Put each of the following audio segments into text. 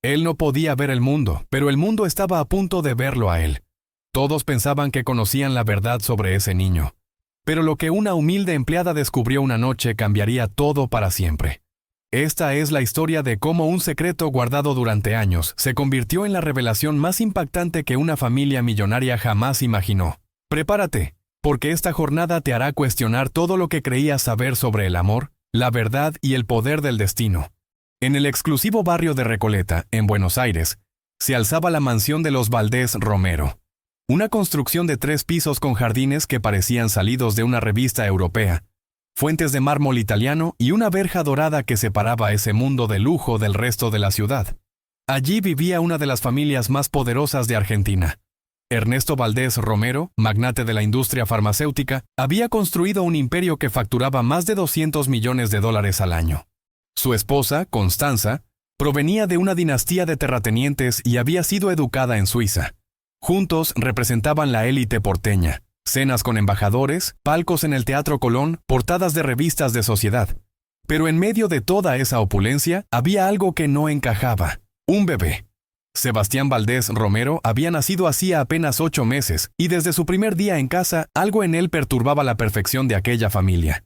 Él no podía ver el mundo, pero el mundo estaba a punto de verlo a él. Todos pensaban que conocían la verdad sobre ese niño. Pero lo que una humilde empleada descubrió una noche cambiaría todo para siempre. Esta es la historia de cómo un secreto guardado durante años se convirtió en la revelación más impactante que una familia millonaria jamás imaginó. Prepárate, porque esta jornada te hará cuestionar todo lo que creías saber sobre el amor, la verdad y el poder del destino. En el exclusivo barrio de Recoleta, en Buenos Aires, se alzaba la mansión de los Valdés Romero. Una construcción de 3 pisos con jardines que parecían salidos de una revista europea, fuentes de mármol italiano y una verja dorada que separaba ese mundo de lujo del resto de la ciudad. Allí vivía una de las familias más poderosas de Argentina. Ernesto Valdés Romero, magnate de la industria farmacéutica, había construido un imperio que facturaba más de $200 millones al año. Su esposa, Constanza, provenía de una dinastía de terratenientes y había sido educada en Suiza. Juntos representaban la élite porteña, cenas con embajadores, palcos en el Teatro Colón, portadas de revistas de sociedad. Pero en medio de toda esa opulencia, había algo que no encajaba: un bebé. Sebastián Valdés Romero había nacido hacía apenas 8 meses, y desde su primer día en casa, algo en él perturbaba la perfección de aquella familia.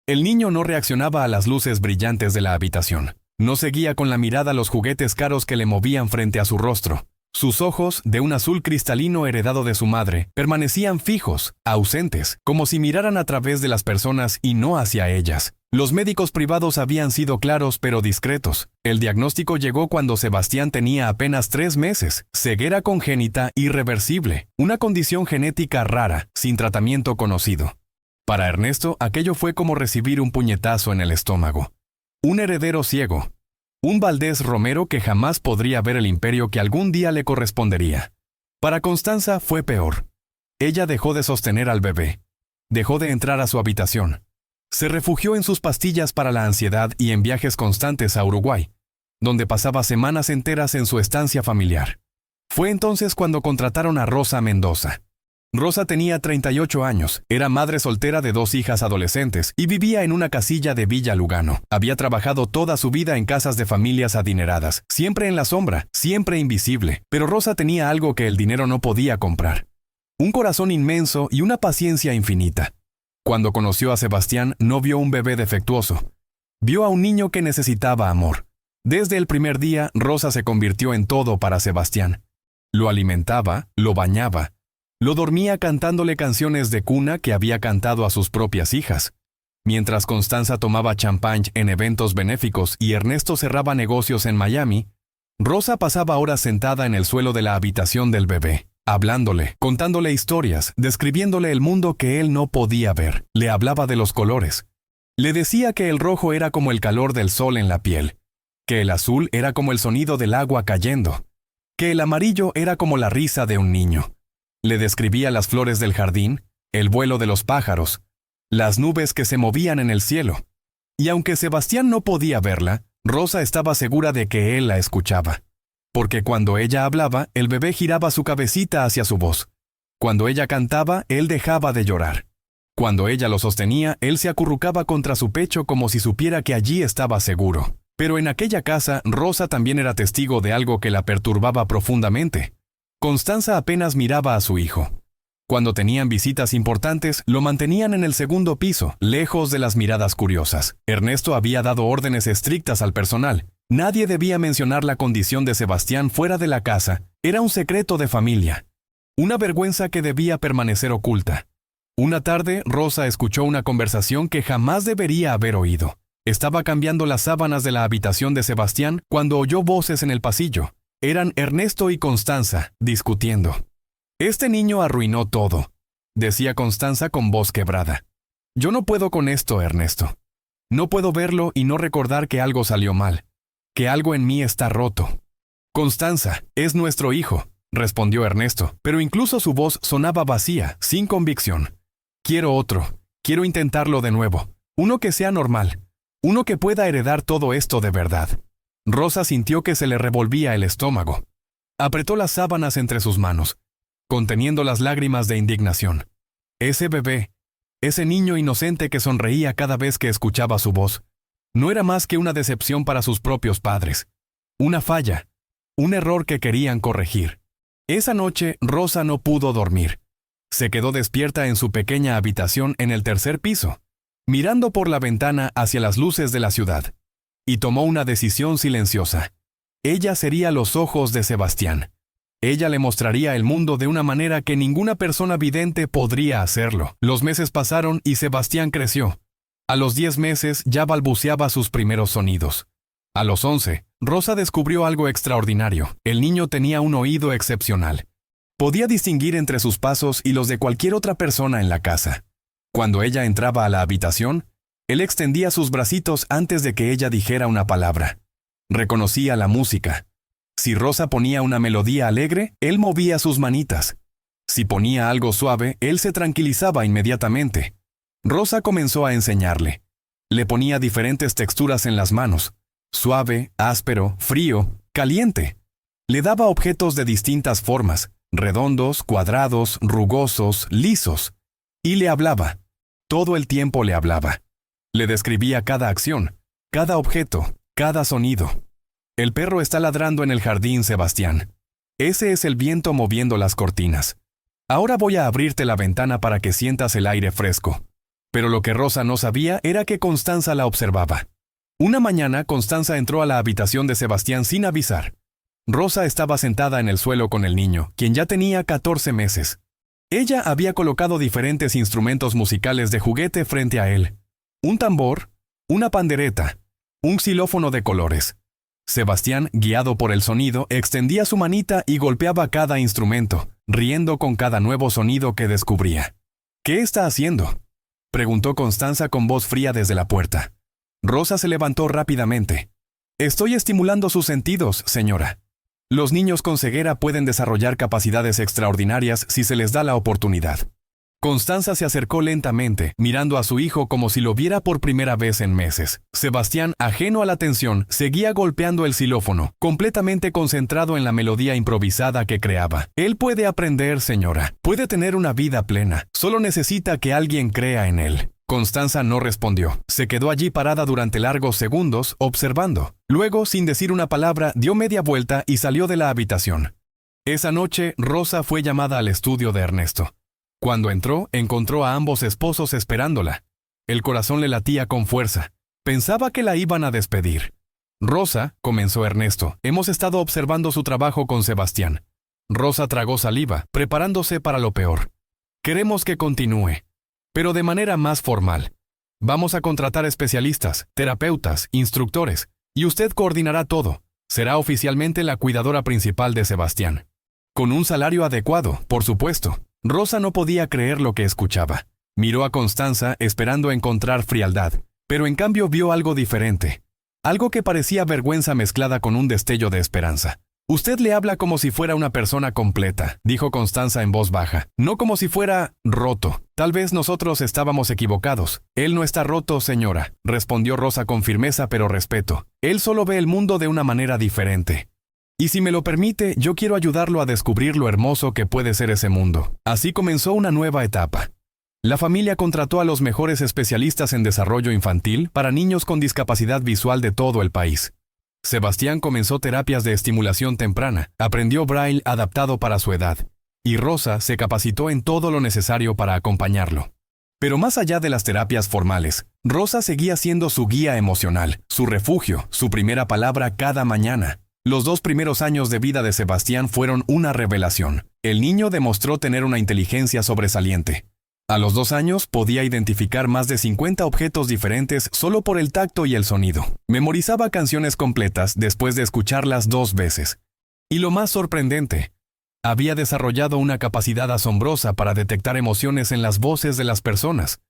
El niño no reaccionaba a las luces brillantes de la habitación. No seguía con la mirada los juguetes caros que le movían frente a su rostro. Sus ojos, de un azul cristalino heredado de su madre, permanecían fijos, ausentes, como si miraran a través de las personas y no hacia ellas. Los médicos privados habían sido claros pero discretos. El diagnóstico llegó cuando Sebastián tenía apenas 3 meses, ceguera congénita irreversible, una condición genética rara, sin tratamiento conocido. Para Ernesto, aquello fue como recibir un puñetazo en el estómago. Un heredero ciego. Un Valdés Romero que jamás podría ver el imperio que algún día le correspondería. Para Constanza fue peor. Ella dejó de sostener al bebé. Dejó de entrar a su habitación. Se refugió en sus pastillas para la ansiedad y en viajes constantes a Uruguay, donde pasaba semanas enteras en su estancia familiar. Fue entonces cuando contrataron a Rosa Mendoza. Rosa tenía 38 años, era madre soltera de 2 hijas adolescentes y vivía en una casilla de Villa Lugano. Había trabajado toda su vida en casas de familias adineradas, siempre en la sombra, siempre invisible, pero Rosa tenía algo que el dinero no podía comprar: un corazón inmenso y una paciencia infinita. Cuando conoció a Sebastián, no vio un bebé defectuoso. Vio a un niño que necesitaba amor. Desde el primer día, Rosa se convirtió en todo para Sebastián. Lo alimentaba, lo bañaba. Lo dormía cantándole canciones de cuna que había cantado a sus propias hijas. Mientras Constanza tomaba champán en eventos benéficos y Ernesto cerraba negocios en Miami, Rosa pasaba horas sentada en el suelo de la habitación del bebé, hablándole, contándole historias, describiéndole el mundo que él no podía ver. Le hablaba de los colores. Le decía que el rojo era como el calor del sol en la piel, que el azul era como el sonido del agua cayendo, que el amarillo era como la risa de un niño. Le describía las flores del jardín, el vuelo de los pájaros, las nubes que se movían en el cielo. Y aunque Sebastián no podía verla, Rosa estaba segura de que él la escuchaba. Porque cuando ella hablaba, el bebé giraba su cabecita hacia su voz. Cuando ella cantaba, él dejaba de llorar. Cuando ella lo sostenía, él se acurrucaba contra su pecho como si supiera que allí estaba seguro. Pero en aquella casa, Rosa también era testigo de algo que la perturbaba profundamente. Constanza apenas miraba a su hijo. Cuando tenían visitas importantes, lo mantenían en el segundo piso, lejos de las miradas curiosas. Ernesto había dado órdenes estrictas al personal. Nadie debía mencionar la condición de Sebastián fuera de la casa. Era un secreto de familia. Una vergüenza que debía permanecer oculta. Una tarde, Rosa escuchó una conversación que jamás debería haber oído. Estaba cambiando las sábanas de la habitación de Sebastián cuando oyó voces en el pasillo. Eran Ernesto y Constanza, discutiendo. «Este niño arruinó todo», decía Constanza con voz quebrada. «Yo no puedo con esto, Ernesto. No puedo verlo y no recordar que algo salió mal, que algo en mí está roto». «Constanza, es nuestro hijo», respondió Ernesto, pero incluso su voz sonaba vacía, sin convicción. «Quiero otro, quiero intentarlo de nuevo, uno que sea normal, uno que pueda heredar todo esto de verdad». Rosa sintió que se le revolvía el estómago. Apretó las sábanas entre sus manos, conteniendo las lágrimas de indignación. Ese bebé, ese niño inocente que sonreía cada vez que escuchaba su voz, no era más que una decepción para sus propios padres. Una falla, un error que querían corregir. Esa noche, Rosa no pudo dormir. Se quedó despierta en su pequeña habitación en el tercer piso, mirando por la ventana hacia las luces de la ciudad. Y tomó una decisión silenciosa. Ella sería los ojos de Sebastián. Ella le mostraría el mundo de una manera que ninguna persona vidente podría hacerlo. Los meses pasaron y Sebastián creció. A los 10 meses ya balbuceaba sus primeros sonidos. A los 11, Rosa descubrió algo extraordinario. El niño tenía un oído excepcional. Podía distinguir entre sus pasos y los de cualquier otra persona en la casa. Cuando ella entraba a la habitación, él extendía sus bracitos antes de que ella dijera una palabra. Reconocía la música. Si Rosa ponía una melodía alegre, él movía sus manitas. Si ponía algo suave, él se tranquilizaba inmediatamente. Rosa comenzó a enseñarle. Le ponía diferentes texturas en las manos. Suave, áspero, frío, caliente. Le daba objetos de distintas formas, redondos, cuadrados, rugosos, lisos. Y le hablaba. Todo el tiempo le hablaba. Le describía cada acción, cada objeto, cada sonido. El perro está ladrando en el jardín, Sebastián. Ese es el viento moviendo las cortinas. Ahora voy a abrirte la ventana para que sientas el aire fresco. Pero lo que Rosa no sabía era que Constanza la observaba. Una mañana, Constanza entró a la habitación de Sebastián sin avisar. Rosa estaba sentada en el suelo con el niño, quien ya tenía 14 meses. Ella había colocado diferentes instrumentos musicales de juguete frente a él. Un tambor, una pandereta, un xilófono de colores. Sebastián, guiado por el sonido, extendía su manita y golpeaba cada instrumento, riendo con cada nuevo sonido que descubría. ¿Qué está haciendo?, preguntó Constanza con voz fría desde la puerta. Rosa se levantó rápidamente. Estoy estimulando sus sentidos, señora. Los niños con ceguera pueden desarrollar capacidades extraordinarias si se les da la oportunidad. Constanza se acercó lentamente, mirando a su hijo como si lo viera por primera vez en meses. Sebastián, ajeno a la tensión, seguía golpeando el xilófono, completamente concentrado en la melodía improvisada que creaba. Él puede aprender, señora. Puede tener una vida plena. Solo necesita que alguien crea en él. Constanza no respondió. Se quedó allí parada durante largos segundos, observando. Luego, sin decir una palabra, dio media vuelta y salió de la habitación. Esa noche, Rosa fue llamada al estudio de Ernesto. Cuando entró, encontró a ambos esposos esperándola. El corazón le latía con fuerza. Pensaba que la iban a despedir. Rosa, comenzó Ernesto, hemos estado observando su trabajo con Sebastián. Rosa tragó saliva, preparándose para lo peor. Queremos que continúe, pero de manera más formal. Vamos a contratar especialistas, terapeutas, instructores, y usted coordinará todo. Será oficialmente la cuidadora principal de Sebastián. Con un salario adecuado, por supuesto. Rosa no podía creer lo que escuchaba. Miró a Constanza esperando encontrar frialdad, pero en cambio vio algo diferente. Algo que parecía vergüenza mezclada con un destello de esperanza. Usted le habla como si fuera una persona completa, dijo Constanza en voz baja, no como si fuera roto. Tal vez nosotros estábamos equivocados. Él no está roto, señora, respondió Rosa con firmeza pero respeto. Él solo ve el mundo de una manera diferente. Y si me lo permite, yo quiero ayudarlo a descubrir lo hermoso que puede ser ese mundo. Así comenzó una nueva etapa. La familia contrató a los mejores especialistas en desarrollo infantil para niños con discapacidad visual de todo el país. Sebastián comenzó terapias de estimulación temprana, aprendió braille adaptado para su edad, y Rosa se capacitó en todo lo necesario para acompañarlo. Pero más allá de las terapias formales, Rosa seguía siendo su guía emocional, su refugio, su primera palabra cada mañana. Los 2 primeros años de vida de Sebastián fueron una revelación. El niño demostró tener una inteligencia sobresaliente. A los 2 años podía identificar más de 50 objetos diferentes solo por el tacto y el sonido. Memorizaba canciones completas después de escucharlas 2 veces. Y lo más sorprendente, había desarrollado una capacidad asombrosa para detectar emociones en las voces de las personas.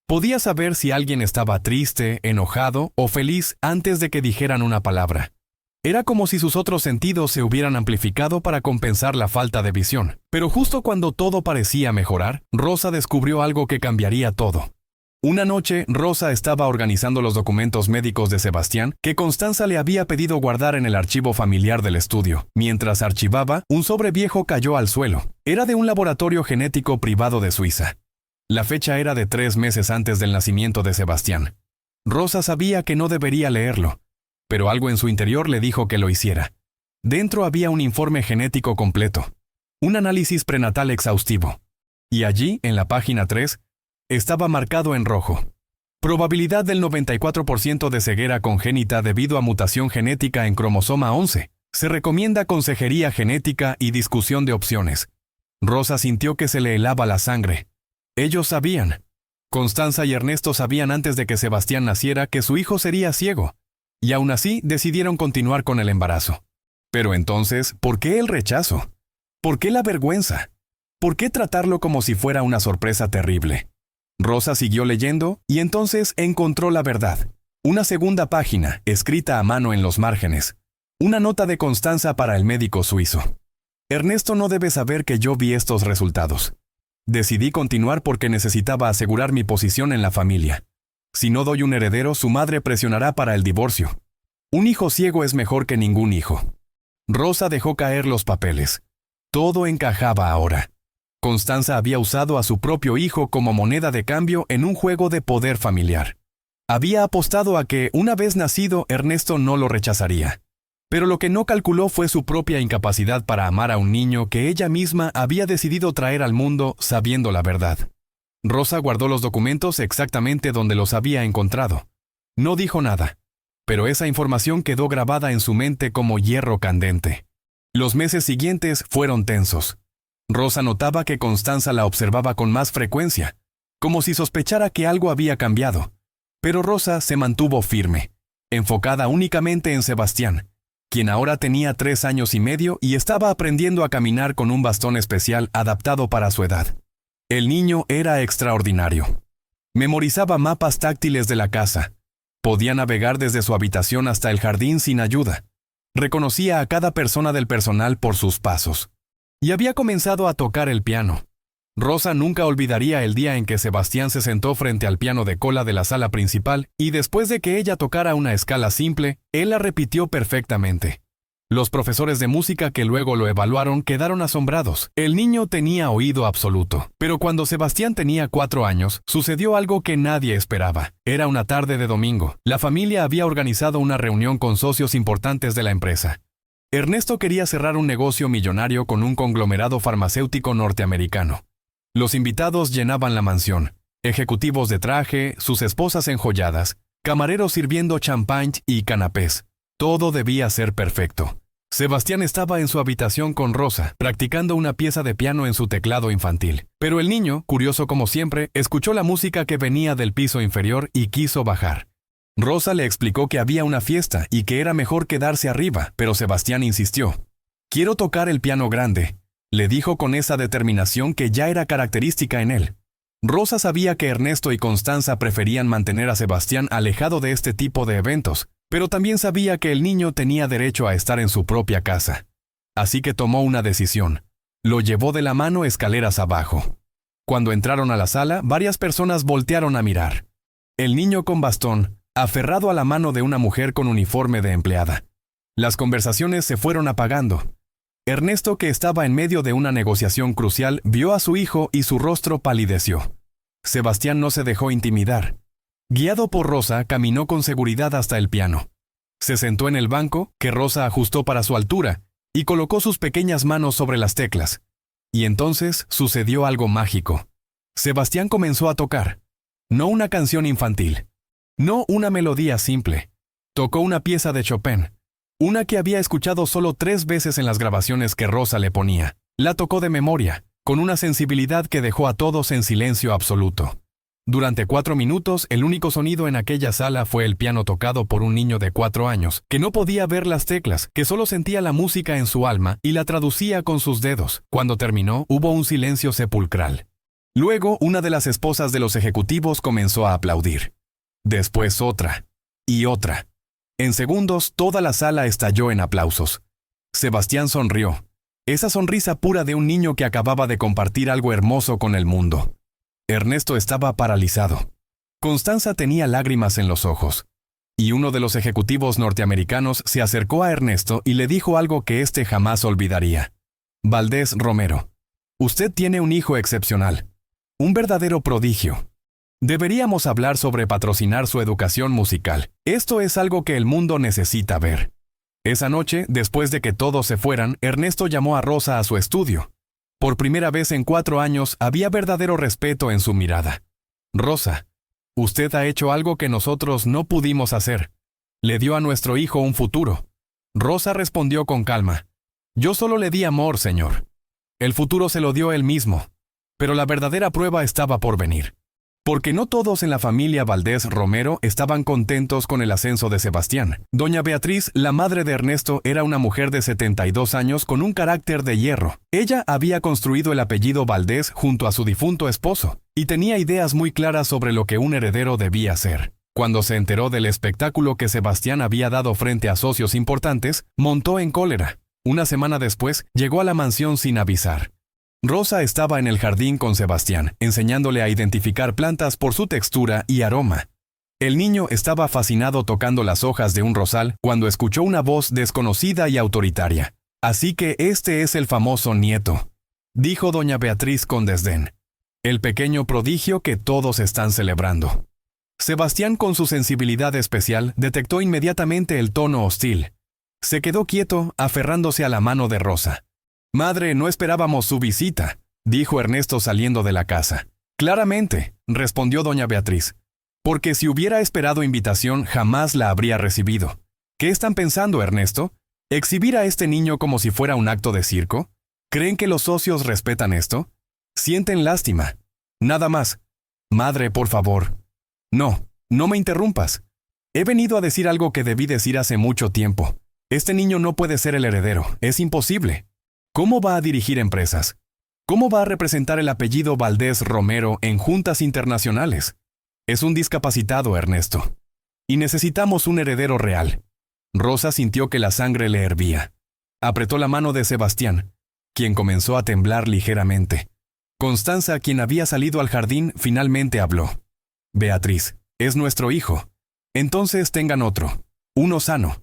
Podía saber si alguien estaba triste, enojado o feliz antes de que dijeran una palabra. Era como si sus otros sentidos se hubieran amplificado para compensar la falta de visión. Pero justo cuando todo parecía mejorar, Rosa descubrió algo que cambiaría todo. Una noche, Rosa estaba organizando los documentos médicos de Sebastián que Constanza le había pedido guardar en el archivo familiar del estudio. Mientras archivaba, un sobre viejo cayó al suelo. Era de un laboratorio genético privado de Suiza. La fecha era de 3 meses antes del nacimiento de Sebastián. Rosa sabía que no debería leerlo, pero algo en su interior le dijo que lo hiciera. Dentro había un informe genético completo, un análisis prenatal exhaustivo. Y allí, en la página 3, estaba marcado en rojo: probabilidad del 94% de ceguera congénita debido a mutación genética en cromosoma 11. Se recomienda consejería genética y discusión de opciones. Rosa sintió que se le helaba la sangre. Ellos sabían. Constanza y Ernesto sabían antes de que Sebastián naciera que su hijo sería ciego, y aún así decidieron continuar con el embarazo. Pero entonces, ¿por qué el rechazo? ¿Por qué la vergüenza? ¿Por qué tratarlo como si fuera una sorpresa terrible? Rosa siguió leyendo y entonces encontró la verdad. Una segunda página, escrita a mano en los márgenes. Una nota de Constanza para el médico suizo. Ernesto no debe saber que yo vi estos resultados. Decidí continuar porque necesitaba asegurar mi posición en la familia. Si no doy un heredero, su madre presionará para el divorcio. Un hijo ciego es mejor que ningún hijo. Rosa dejó caer los papeles. Todo encajaba ahora. Constanza había usado a su propio hijo como moneda de cambio en un juego de poder familiar. Había apostado a que, una vez nacido, Ernesto no lo rechazaría. Pero lo que no calculó fue su propia incapacidad para amar a un niño que ella misma había decidido traer al mundo sabiendo la verdad. Rosa guardó los documentos exactamente donde los había encontrado. No dijo nada, pero esa información quedó grabada en su mente como hierro candente. Los meses siguientes fueron tensos. Rosa notaba que Constanza la observaba con más frecuencia, como si sospechara que algo había cambiado. Pero Rosa se mantuvo firme, enfocada únicamente en Sebastián, quien ahora tenía 3 años y medio y estaba aprendiendo a caminar con un bastón especial adaptado para su edad. El niño era extraordinario. Memorizaba mapas táctiles de la casa. Podía navegar desde su habitación hasta el jardín sin ayuda. Reconocía a cada persona del personal por sus pasos. Y había comenzado a tocar el piano. Rosa nunca olvidaría el día en que Sebastián se sentó frente al piano de cola de la sala principal y después de que ella tocara una escala simple, él la repitió perfectamente. Los profesores de música que luego lo evaluaron quedaron asombrados. El niño tenía oído absoluto. Pero cuando Sebastián tenía 4 años, sucedió algo que nadie esperaba. Era una tarde de domingo. La familia había organizado una reunión con socios importantes de la empresa. Ernesto quería cerrar un negocio millonario con un conglomerado farmacéutico norteamericano. Los invitados llenaban la mansión, ejecutivos de traje, sus esposas enjolladas, camareros sirviendo champán y canapés. Todo debía ser perfecto. Sebastián estaba en su habitación con Rosa, practicando una pieza de piano en su teclado infantil. Pero el niño, curioso como siempre, escuchó la música que venía del piso inferior y quiso bajar. Rosa le explicó que había una fiesta y que era mejor quedarse arriba, pero Sebastián insistió. «Quiero tocar el piano grande», le dijo con esa determinación que ya era característica en él. Rosa sabía que Ernesto y Constanza preferían mantener a Sebastián alejado de este tipo de eventos, pero también sabía que el niño tenía derecho a estar en su propia casa. Así que tomó una decisión. Lo llevó de la mano escaleras abajo. Cuando entraron a la sala, varias personas voltearon a mirar. El niño con bastón, aferrado a la mano de una mujer con uniforme de empleada. Las conversaciones se fueron apagando. Ernesto, que estaba en medio de una negociación crucial, vio a su hijo y su rostro palideció. Sebastián no se dejó intimidar. Guiado por Rosa, caminó con seguridad hasta el piano. Se sentó en el banco, que Rosa ajustó para su altura, y colocó sus pequeñas manos sobre las teclas. Y entonces sucedió algo mágico. Sebastián comenzó a tocar. No una canción infantil. No una melodía simple. Tocó una pieza de Chopin. Una que había escuchado solo 3 veces en las grabaciones que Rosa le ponía. La tocó de memoria, con una sensibilidad que dejó a todos en silencio absoluto. Durante 4 minutos, el único sonido en aquella sala fue el piano tocado por un niño de 4 años, que no podía ver las teclas, que solo sentía la música en su alma y la traducía con sus dedos. Cuando terminó, hubo un silencio sepulcral. Luego, una de las esposas de los ejecutivos comenzó a aplaudir. Después otra. Y otra. En segundos, toda la sala estalló en aplausos. Sebastián sonrió. Esa sonrisa pura de un niño que acababa de compartir algo hermoso con el mundo. Ernesto estaba paralizado. Constanza tenía lágrimas en los ojos. Y uno de los ejecutivos norteamericanos se acercó a Ernesto y le dijo algo que éste jamás olvidaría. Valdés Romero, usted tiene un hijo excepcional. Un verdadero prodigio. Deberíamos hablar sobre patrocinar su educación musical. Esto es algo que el mundo necesita ver. Esa noche, después de que todos se fueran, Ernesto llamó a Rosa a su estudio. Por primera vez en 4 años había verdadero respeto en su mirada. Rosa, usted ha hecho algo que nosotros no pudimos hacer. Le dio a nuestro hijo un futuro. Rosa respondió con calma. Yo solo le di amor, señor. El futuro se lo dio él mismo. Pero la verdadera prueba estaba por venir. Porque no todos en la familia Valdés Romero estaban contentos con el ascenso de Sebastián. Doña Beatriz, la madre de Ernesto, era una mujer de 72 años con un carácter de hierro. Ella había construido el apellido Valdés junto a su difunto esposo, y tenía ideas muy claras sobre lo que un heredero debía ser. Cuando se enteró del espectáculo que Sebastián había dado frente a socios importantes, montó en cólera. Una semana después, llegó a la mansión sin avisar. Rosa estaba en el jardín con Sebastián, enseñándole a identificar plantas por su textura y aroma. El niño estaba fascinado tocando las hojas de un rosal cuando escuchó una voz desconocida y autoritaria. «Así que este es el famoso nieto», dijo doña Beatriz con desdén. «El pequeño prodigio que todos están celebrando». Sebastián, con su sensibilidad especial, detectó inmediatamente el tono hostil. Se quedó quieto, aferrándose a la mano de Rosa. «Madre, no esperábamos su visita», dijo Ernesto saliendo de la casa. «Claramente», respondió doña Beatriz, «porque si hubiera esperado invitación jamás la habría recibido. ¿Qué están pensando, Ernesto? ¿Exhibir a este niño como si fuera un acto de circo? ¿Creen que los socios respetan esto? Sienten lástima. Nada más. Madre, por favor». «No, no me interrumpas. He venido a decir algo que debí decir hace mucho tiempo. Este niño no puede ser el heredero, es imposible. ¿Cómo va a dirigir empresas? ¿Cómo va a representar el apellido Valdés Romero en juntas internacionales? Es un discapacitado, Ernesto. Y necesitamos un heredero real». Rosa sintió que la sangre le hervía. Apretó la mano de Sebastián, quien comenzó a temblar ligeramente. Constanza, quien había salido al jardín, finalmente habló. «Beatriz, es nuestro hijo. Entonces tengan otro, uno sano,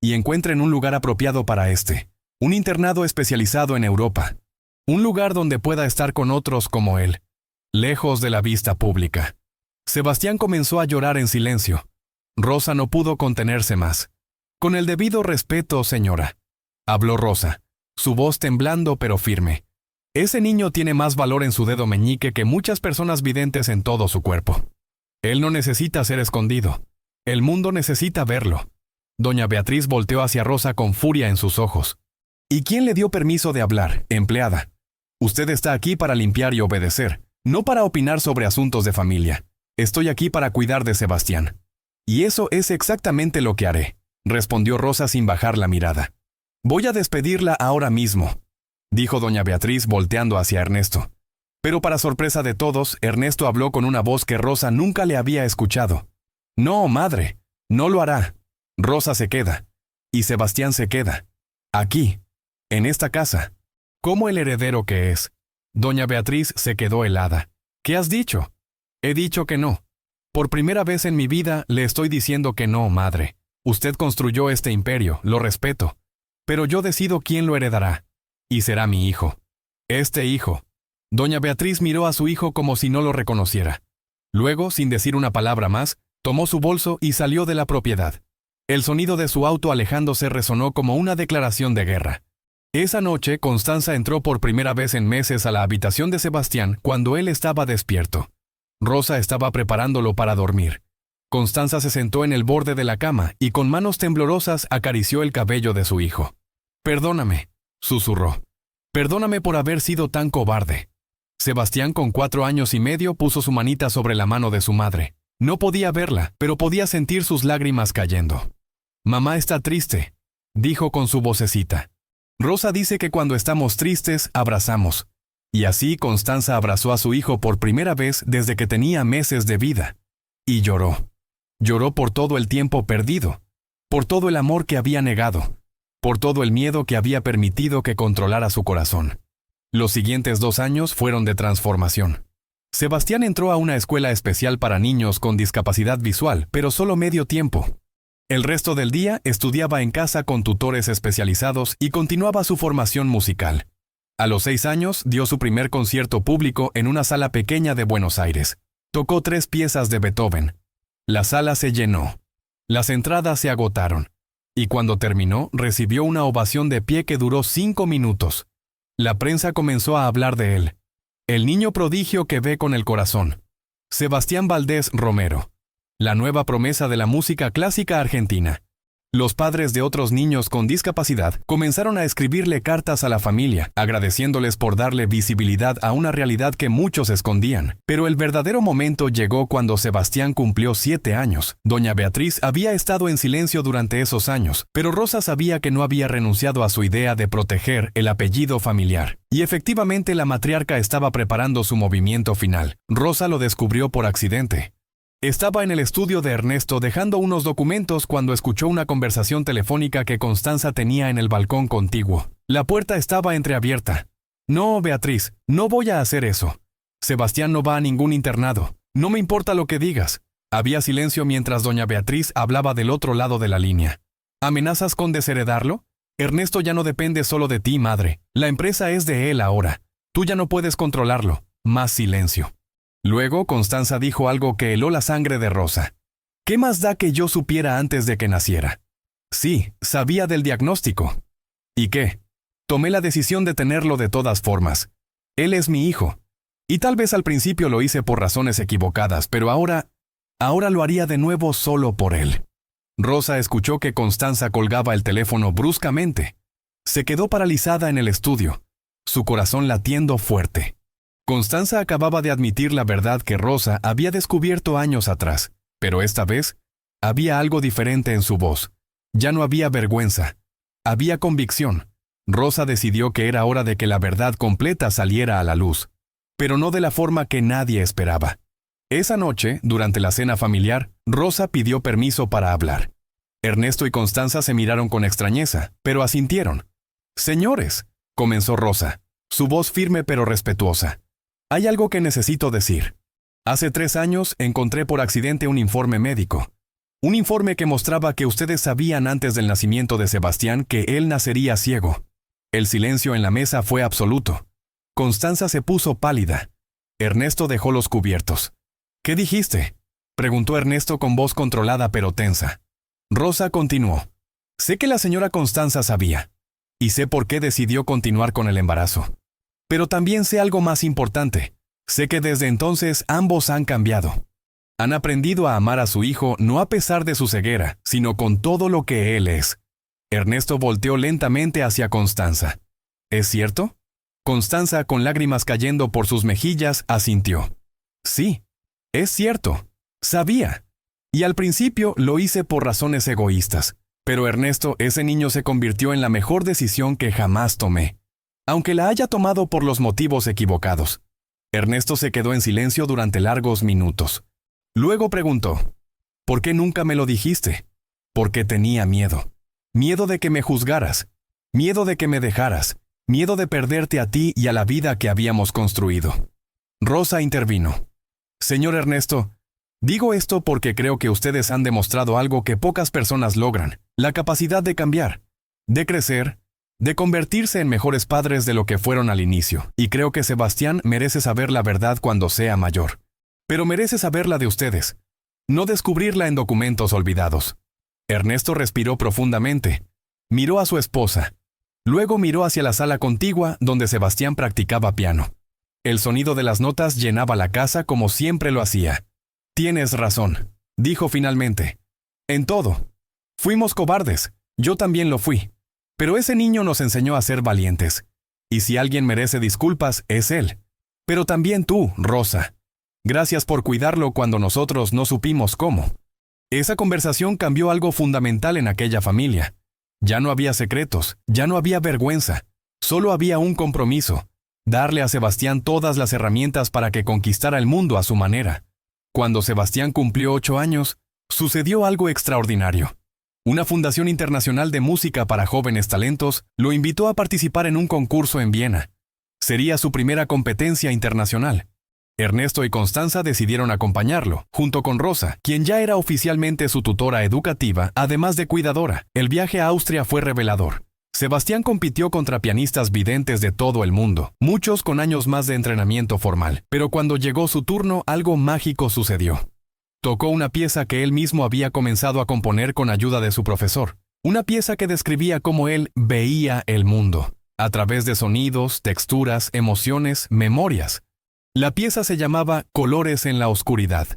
y encuentren un lugar apropiado para este. Un internado especializado en Europa. Un lugar donde pueda estar con otros como él, lejos de la vista pública». Sebastián comenzó a llorar en silencio. Rosa no pudo contenerse más. «Con el debido respeto, señora», habló Rosa, su voz temblando pero firme. «Ese niño tiene más valor en su dedo meñique que muchas personas videntes en todo su cuerpo. Él no necesita ser escondido. El mundo necesita verlo». Doña Beatriz volteó hacia Rosa con furia en sus ojos. «¿Y quién le dio permiso de hablar, empleada? Usted está aquí para limpiar y obedecer, no para opinar sobre asuntos de familia. Estoy aquí para cuidar de Sebastián. Y eso es exactamente lo que haré», respondió Rosa sin bajar la mirada. «Voy a despedirla ahora mismo», dijo doña Beatriz volteando hacia Ernesto. Pero para sorpresa de todos, Ernesto habló con una voz que Rosa nunca le había escuchado. «No, madre, no lo hará. Rosa se queda. Y Sebastián se queda. Aquí, en esta casa, como el heredero que es». Doña Beatriz se quedó helada. «¿Qué has dicho?» «He dicho que no. Por primera vez en mi vida le estoy diciendo que no, madre. Usted construyó este imperio, lo respeto. Pero yo decido quién lo heredará. Y será mi hijo. Este hijo». Doña Beatriz miró a su hijo como si no lo reconociera. Luego, sin decir una palabra más, tomó su bolso y salió de la propiedad. El sonido de su auto alejándose resonó como una declaración de guerra. Esa noche, Constanza entró por primera vez en meses a la habitación de Sebastián cuando él estaba despierto. Rosa estaba preparándolo para dormir. Constanza se sentó en el borde de la cama y con manos temblorosas acarició el cabello de su hijo. «Perdóname», susurró. «Perdóname por haber sido tan cobarde». Sebastián, con 4 años y medio, puso su manita sobre la mano de su madre. No podía verla, pero podía sentir sus lágrimas cayendo. «Mamá está triste», dijo con su vocecita. «Rosa dice que cuando estamos tristes, abrazamos». Y así Constanza abrazó a su hijo por primera vez desde que tenía meses de vida. Y lloró. Lloró por todo el tiempo perdido, por todo el amor que había negado, por todo el miedo que había permitido que controlara su corazón. Los siguientes 2 años fueron de transformación. Sebastián entró a una escuela especial para niños con discapacidad visual, pero solo medio tiempo. El resto del día estudiaba en casa con tutores especializados y continuaba su formación musical. A los 6 años dio su primer concierto público en una sala pequeña de Buenos Aires. Tocó 3 piezas de Beethoven. La sala se llenó. Las entradas se agotaron. y cuando terminó, recibió una ovación de pie que duró 5 minutos. La prensa comenzó a hablar de él. El niño prodigio que ve con el corazón. Sebastián Valdés Romero. La nueva promesa de la música clásica argentina. Los padres de otros niños con discapacidad comenzaron a escribirle cartas a la familia, agradeciéndoles por darle visibilidad a una realidad que muchos escondían. Pero el verdadero momento llegó cuando Sebastián cumplió 7 años. Doña Beatriz había estado en silencio durante esos años, pero Rosa sabía que no había renunciado a su idea de proteger el apellido familiar. Y efectivamente la matriarca estaba preparando su movimiento final. Rosa lo descubrió por accidente. Estaba en el estudio de Ernesto dejando unos documentos cuando escuchó una conversación telefónica que Constanza tenía en el balcón contiguo. La puerta estaba entreabierta. No, Beatriz, no voy a hacer eso. Sebastián no va a ningún internado. No me importa lo que digas. Había silencio mientras doña Beatriz hablaba del otro lado de la línea. ¿Amenazas con desheredarlo? Ernesto ya no depende solo de ti, madre. La empresa es de él ahora. Tú ya no puedes controlarlo. Más silencio. Luego, Constanza dijo algo que heló la sangre de Rosa. ¿Qué más da que yo supiera antes de que naciera? Sí, sabía del diagnóstico. ¿Y qué? Tomé la decisión de tenerlo de todas formas. Él es mi hijo. Y tal vez al principio lo hice por razones equivocadas, pero ahora lo haría de nuevo solo por él. Rosa escuchó que Constanza colgaba el teléfono bruscamente. Se quedó paralizada en el estudio, su corazón latiendo fuerte. Constanza acababa de admitir la verdad que Rosa había descubierto años atrás, pero esta vez había algo diferente en su voz. Ya no había vergüenza, había convicción. Rosa decidió que era hora de que la verdad completa saliera a la luz, pero no de la forma que nadie esperaba. Esa noche, durante la cena familiar, Rosa pidió permiso para hablar. Ernesto y Constanza se miraron con extrañeza, pero asintieron. «Señores», comenzó Rosa, su voz firme pero respetuosa. «Hay algo que necesito decir. Hace 3 años encontré por accidente un informe médico. Un informe que mostraba que ustedes sabían antes del nacimiento de Sebastián que él nacería ciego». El silencio en la mesa fue absoluto. Constanza se puso pálida. Ernesto dejó los cubiertos. «¿Qué dijiste?», preguntó Ernesto con voz controlada pero tensa. Rosa continuó. «Sé que la señora Constanza sabía, y sé por qué decidió continuar con el embarazo. Pero también sé algo más importante. Sé que desde entonces ambos han cambiado. Han aprendido a amar a su hijo no a pesar de su ceguera, sino con todo lo que él es». Ernesto volteó lentamente hacia Constanza. «¿Es cierto?». Constanza, con lágrimas cayendo por sus mejillas, asintió. «Sí, es cierto. Sabía. Y al principio lo hice por razones egoístas. Pero Ernesto, ese niño se convirtió en la mejor decisión que jamás tomé. Aunque la haya tomado por los motivos equivocados». Ernesto se quedó en silencio durante largos minutos. Luego preguntó, «¿Por qué nunca me lo dijiste?». «Porque tenía miedo. Miedo de que me juzgaras. Miedo de que me dejaras. Miedo de perderte a ti y a la vida que habíamos construido». Rosa intervino. «Señor Ernesto, digo esto porque creo que ustedes han demostrado algo que pocas personas logran, la capacidad de cambiar, de crecer, de convertirse en mejores padres de lo que fueron al inicio, y creo que Sebastián merece saber la verdad cuando sea mayor. Pero merece saberla de ustedes, no descubrirla en documentos olvidados». Ernesto respiró profundamente, miró a su esposa, luego miró hacia la sala contigua donde Sebastián practicaba piano. El sonido de las notas llenaba la casa como siempre lo hacía. «Tienes razón», dijo finalmente. «En todo. Fuimos cobardes, yo también lo fui. Pero ese niño nos enseñó a ser valientes. Y si alguien merece disculpas, es él. Pero también tú, Rosa. Gracias por cuidarlo cuando nosotros no supimos cómo». Esa conversación cambió algo fundamental en aquella familia. Ya no había secretos, ya no había vergüenza. Solo había un compromiso: darle a Sebastián todas las herramientas para que conquistara el mundo a su manera. Cuando Sebastián cumplió 8 años, sucedió algo extraordinario. Una fundación internacional de música para jóvenes talentos lo invitó a participar en un concurso en Viena. Sería su primera competencia internacional. Ernesto y Constanza decidieron acompañarlo, junto con Rosa, quien ya era oficialmente su tutora educativa, además de cuidadora. El viaje a Austria fue revelador. Sebastián compitió contra pianistas videntes de todo el mundo, muchos con años más de entrenamiento formal. Pero cuando llegó su turno, algo mágico sucedió. Tocó una pieza que él mismo había comenzado a componer con ayuda de su profesor. Una pieza que describía cómo él veía el mundo, a través de sonidos, texturas, emociones, memorias. La pieza se llamaba Colores en la Oscuridad.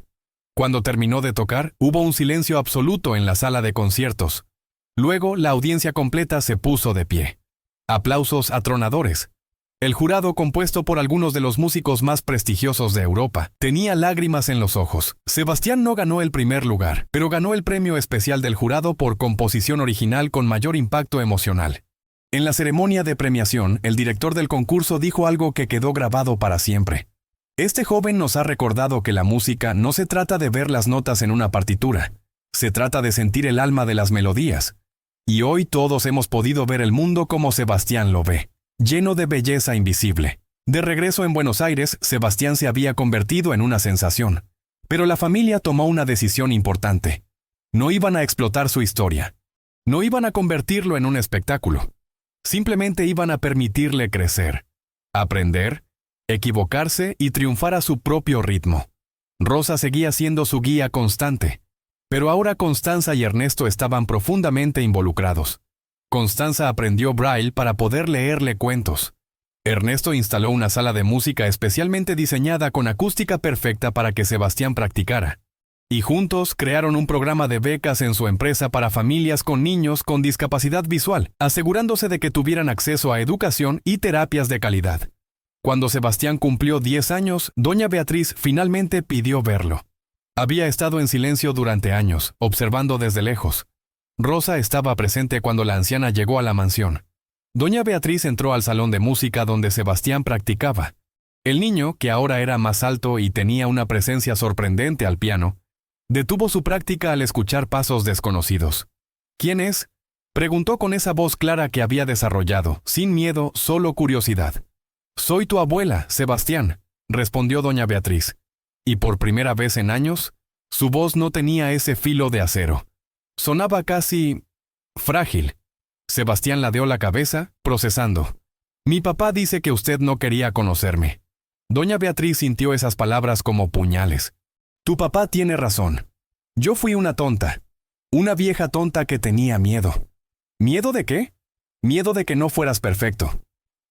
Cuando terminó de tocar, hubo un silencio absoluto en la sala de conciertos. Luego, la audiencia completa se puso de pie. Aplausos atronadores. El jurado, compuesto por algunos de los músicos más prestigiosos de Europa, tenía lágrimas en los ojos. Sebastián no ganó el primer lugar, pero ganó el premio especial del jurado por composición original con mayor impacto emocional. En la ceremonia de premiación, el director del concurso dijo algo que quedó grabado para siempre. Este joven nos ha recordado que la música no se trata de ver las notas en una partitura, se trata de sentir el alma de las melodías. Y hoy todos hemos podido ver el mundo como Sebastián lo ve, lleno de belleza invisible. De regreso en Buenos Aires, Sebastián se había convertido en una sensación. Pero la familia tomó una decisión importante. No iban a explotar su historia. No iban a convertirlo en un espectáculo. Simplemente iban a permitirle crecer, aprender, equivocarse y triunfar a su propio ritmo. Rosa seguía siendo su guía constante. Pero ahora Constanza y Ernesto estaban profundamente involucrados. Constanza aprendió Braille para poder leerle cuentos. Ernesto instaló una sala de música especialmente diseñada con acústica perfecta para que Sebastián practicara. Y juntos crearon un programa de becas en su empresa para familias con niños con discapacidad visual, asegurándose de que tuvieran acceso a educación y terapias de calidad. Cuando Sebastián cumplió 10 años, doña Beatriz finalmente pidió verlo. Había estado en silencio durante años, observando desde lejos. Rosa estaba presente cuando la anciana llegó a la mansión. Doña Beatriz entró al salón de música donde Sebastián practicaba. El niño, que ahora era más alto y tenía una presencia sorprendente al piano, detuvo su práctica al escuchar pasos desconocidos. ¿Quién es?, preguntó con esa voz clara que había desarrollado, sin miedo, solo curiosidad. «Soy tu abuela, Sebastián», respondió doña Beatriz. Y por primera vez en años, su voz no tenía ese filo de acero. Sonaba casi frágil. Sebastián ladeó la cabeza, procesando. «Mi papá dice que usted no quería conocerme». Doña Beatriz sintió esas palabras como puñales. «Tu papá tiene razón. Yo fui una tonta. Una vieja tonta que tenía miedo». ¿Miedo de qué? Miedo de que no fueras perfecto.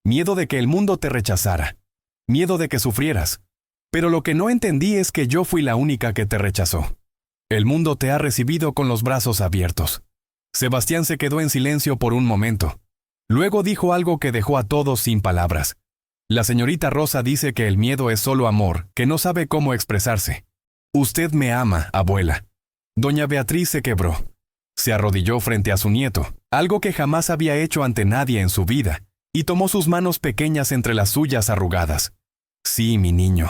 Miedo de que el mundo te rechazara. Miedo de que sufrieras. Pero lo que no entendí es que yo fui la única que te rechazó. El mundo te ha recibido con los brazos abiertos». Sebastián se quedó en silencio por un momento. Luego dijo algo que dejó a todos sin palabras. «La señorita Rosa dice que el miedo es solo amor, que no sabe cómo expresarse. Usted me ama, abuela». Doña Beatriz se quebró. Se arrodilló frente a su nieto, algo que jamás había hecho ante nadie en su vida, y tomó sus manos pequeñas entre las suyas arrugadas. «Sí, mi niño.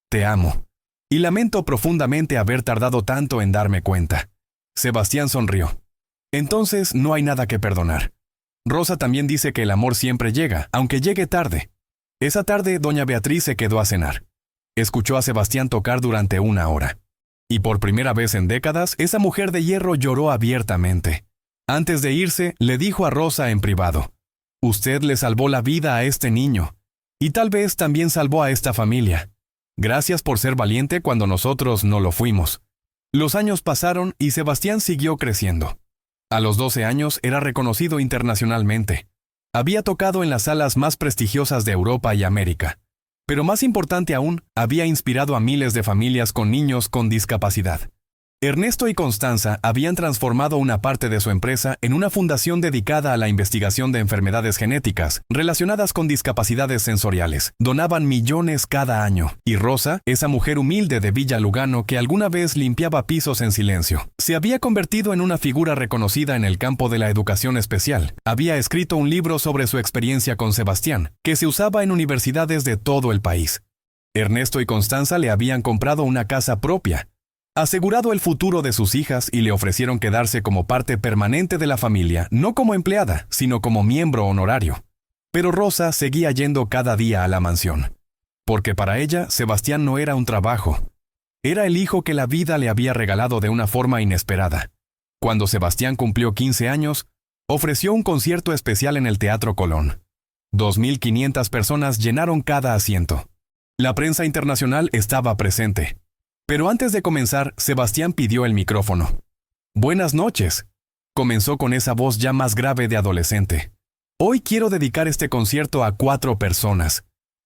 Te amo. Y lamento profundamente haber tardado tanto en darme cuenta». Sebastián sonrió. «Entonces no hay nada que perdonar. Rosa también dice que el amor siempre llega, aunque llegue tarde». Esa tarde, doña Beatriz se quedó a cenar. Escuchó a Sebastián tocar durante 1 hora. Y por primera vez en décadas, esa mujer de hierro lloró abiertamente. Antes de irse, le dijo a Rosa en privado: «Usted le salvó la vida a este niño. Y tal vez también salvó a esta familia. Gracias por ser valiente cuando nosotros no lo fuimos». Los años pasaron y Sebastián siguió creciendo. A los 12 años era reconocido internacionalmente. Había tocado en las salas más prestigiosas de Europa y América. Pero más importante aún, había inspirado a miles de familias con niños con discapacidad. Ernesto y Constanza habían transformado una parte de su empresa en una fundación dedicada a la investigación de enfermedades genéticas relacionadas con discapacidades sensoriales. Donaban millones cada año. Y Rosa, esa mujer humilde de Villa Lugano que alguna vez limpiaba pisos en silencio, se había convertido en una figura reconocida en el campo de la educación especial. Había escrito un libro sobre su experiencia con Sebastián, que se usaba en universidades de todo el país. Ernesto y Constanza le habían comprado una casa propia, asegurado el futuro de sus hijas y le ofrecieron quedarse como parte permanente de la familia, no como empleada, sino como miembro honorario. Pero Rosa seguía yendo cada día a la mansión. Porque para ella, Sebastián no era un trabajo. Era el hijo que la vida le había regalado de una forma inesperada. Cuando Sebastián cumplió 15 años, ofreció un concierto especial en el Teatro Colón. 2.500 personas llenaron cada asiento. La prensa internacional estaba presente. Pero antes de comenzar, Sebastián pidió el micrófono. «Buenas noches. Comenzó con esa voz ya más grave de adolescente. Hoy quiero dedicar este concierto a 4 personas.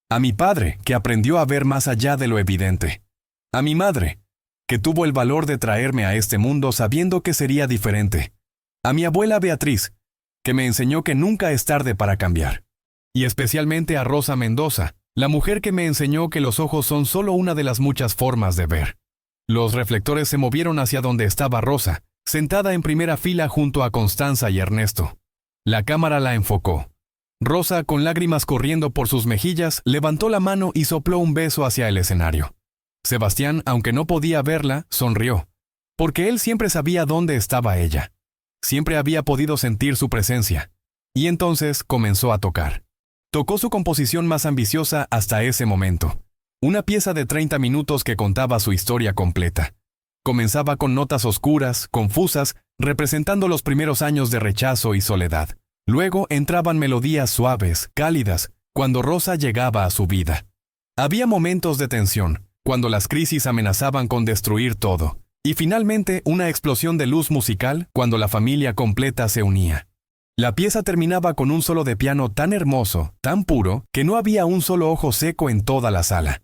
A mi padre, que aprendió a ver más allá de lo evidente. A mi madre, que tuvo el valor de traerme a este mundo sabiendo que sería diferente. A mi abuela Beatriz, que me enseñó que nunca es tarde para cambiar. Y especialmente a Rosa Mendoza, la mujer que me enseñó que los ojos son solo una de las muchas formas de ver. Los reflectores se movieron hacia donde estaba Rosa, sentada en primera fila junto a Constanza y Ernesto. La cámara la enfocó. Rosa, con lágrimas corriendo por sus mejillas, levantó la mano y sopló un beso hacia el escenario. Sebastián, aunque no podía verla, sonrió, porque él siempre sabía dónde estaba ella. Siempre había podido sentir su presencia. Y entonces comenzó a tocar. Tocó su composición más ambiciosa hasta ese momento. Una pieza de 30 minutos que contaba su historia completa. Comenzaba con notas oscuras, confusas, representando los primeros años de rechazo y soledad. Luego entraban melodías suaves, cálidas, cuando Rosa llegaba a su vida. Había momentos de tensión, cuando las crisis amenazaban con destruir todo. Y finalmente una explosión de luz musical cuando la familia completa se unía. La pieza terminaba con un solo de piano tan hermoso, tan puro, que no había un solo ojo seco en toda la sala.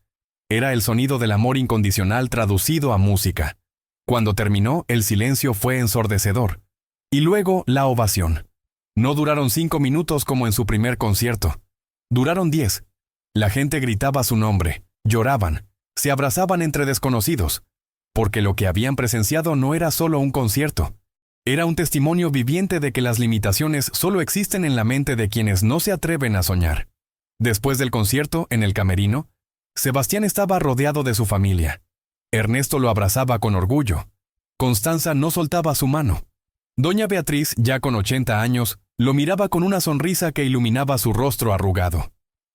Era el sonido del amor incondicional traducido a música. Cuando terminó, el silencio fue ensordecedor. Y luego la ovación. No duraron 5 minutos como en su primer concierto. Duraron 10. La gente gritaba su nombre, lloraban, se abrazaban entre desconocidos. Porque lo que habían presenciado no era solo un concierto. Era un testimonio viviente de que las limitaciones solo existen en la mente de quienes no se atreven a soñar. Después del concierto, en el camerino, Sebastián estaba rodeado de su familia. Ernesto lo abrazaba con orgullo. Constanza no soltaba su mano. Doña Beatriz, ya con 80 años, lo miraba con una sonrisa que iluminaba su rostro arrugado.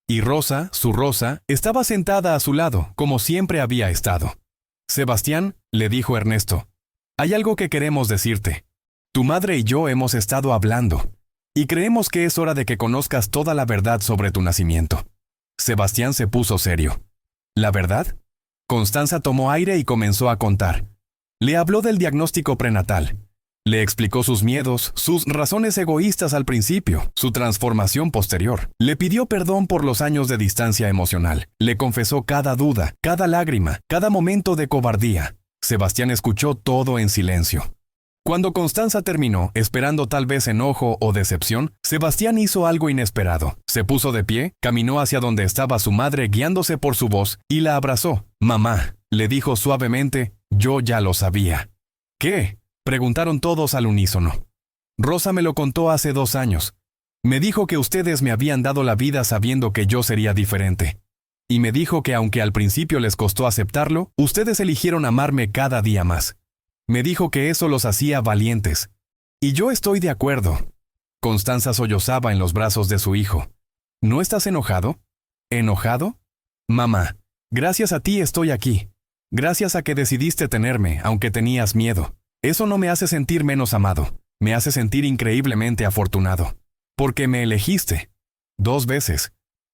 Y Rosa, su Rosa, estaba sentada a su lado, como siempre había estado. Sebastián, le dijo Ernesto, hay algo que queremos decirte. Tu madre y yo hemos estado hablando, y creemos que es hora de que conozcas toda la verdad sobre tu nacimiento. Sebastián se puso serio. ¿La verdad? Constanza tomó aire y comenzó a contar. Le habló del diagnóstico prenatal. Le explicó sus miedos, sus razones egoístas al principio, su transformación posterior. Le pidió perdón por los años de distancia emocional. Le confesó cada duda, cada lágrima, cada momento de cobardía. Sebastián escuchó todo en silencio. Cuando Constanza terminó, esperando tal vez enojo o decepción, Sebastián hizo algo inesperado. Se puso de pie, caminó hacia donde estaba su madre guiándose por su voz y la abrazó. «Mamá», le dijo suavemente, «yo ya lo sabía». «¿Qué?», preguntaron todos al unísono. «Rosa me lo contó hace 2 años. Me dijo que ustedes me habían dado la vida sabiendo que yo sería diferente. Y me dijo que aunque al principio les costó aceptarlo, ustedes eligieron amarme cada día más. Me dijo que eso los hacía valientes. Y yo estoy de acuerdo». Constanza sollozaba en los brazos de su hijo. «¿No estás enojado? ¿Enojado? Mamá, gracias a ti estoy aquí. Gracias a que decidiste tenerme, aunque tenías miedo. Eso no me hace sentir menos amado. Me hace sentir increíblemente afortunado. Porque me elegiste. 2 veces.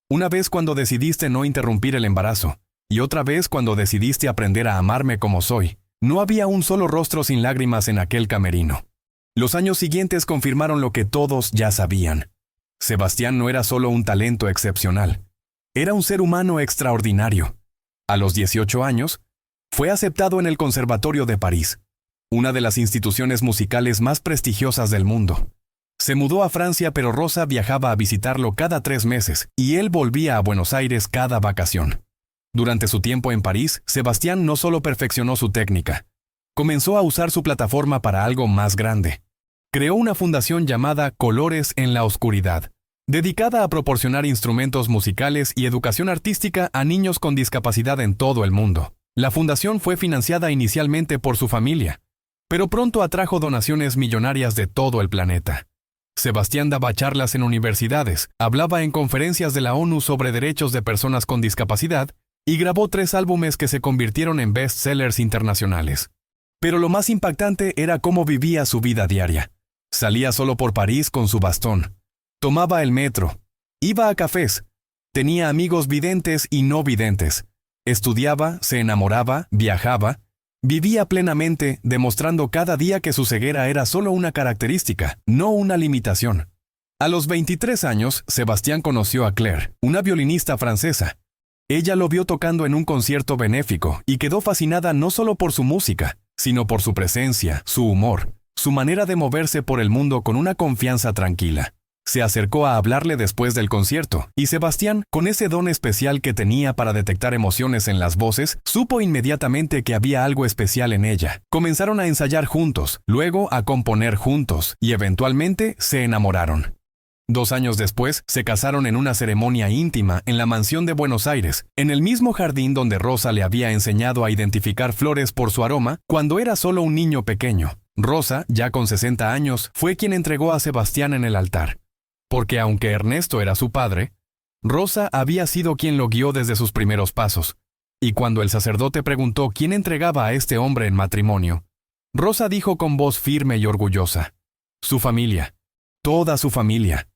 Una vez cuando decidiste no interrumpir el embarazo. Y otra vez cuando decidiste aprender a amarme como soy. No había un solo rostro sin lágrimas en aquel camerino. Los años siguientes confirmaron lo que todos ya sabían. Sebastián no era solo un talento excepcional. Era un ser humano extraordinario. A los 18 años, fue aceptado en el Conservatorio de París, una de las instituciones musicales más prestigiosas del mundo. Se mudó a Francia, pero Rosa viajaba a visitarlo cada 3 meses, y él volvía a Buenos Aires cada vacación. Durante su tiempo en París, Sebastián no solo perfeccionó su técnica, comenzó a usar su plataforma para algo más grande. Creó una fundación llamada Colores en la Oscuridad, dedicada a proporcionar instrumentos musicales y educación artística a niños con discapacidad en todo el mundo. La fundación fue financiada inicialmente por su familia, pero pronto atrajo donaciones millonarias de todo el planeta. Sebastián daba charlas en universidades, hablaba en conferencias de la ONU sobre derechos de personas con discapacidad y grabó 3 álbumes que se convirtieron en bestsellers internacionales. Pero lo más impactante era cómo vivía su vida diaria. Salía solo por París con su bastón. Tomaba el metro. Iba a cafés. Tenía amigos videntes y no videntes. Estudiaba, se enamoraba, viajaba. Vivía plenamente, demostrando cada día que su ceguera era solo una característica, no una limitación. A los 23 años, Sebastián conoció a Claire, una violinista francesa. Ella lo vio tocando en un concierto benéfico y quedó fascinada no solo por su música, sino por su presencia, su humor, su manera de moverse por el mundo con una confianza tranquila. Se acercó a hablarle después del concierto, y Sebastián, con ese don especial que tenía para detectar emociones en las voces, supo inmediatamente que había algo especial en ella. Comenzaron a ensayar juntos, luego a componer juntos, y eventualmente se enamoraron. 2 años después, se casaron en una ceremonia íntima en la mansión de Buenos Aires, en el mismo jardín donde Rosa le había enseñado a identificar flores por su aroma cuando era solo un niño pequeño. Rosa, ya con 60 años, fue quien entregó a Sebastián en el altar. Porque aunque Ernesto era su padre, Rosa había sido quien lo guió desde sus primeros pasos. Y cuando el sacerdote preguntó quién entregaba a este hombre en matrimonio, Rosa dijo con voz firme y orgullosa: su familia, toda su familia.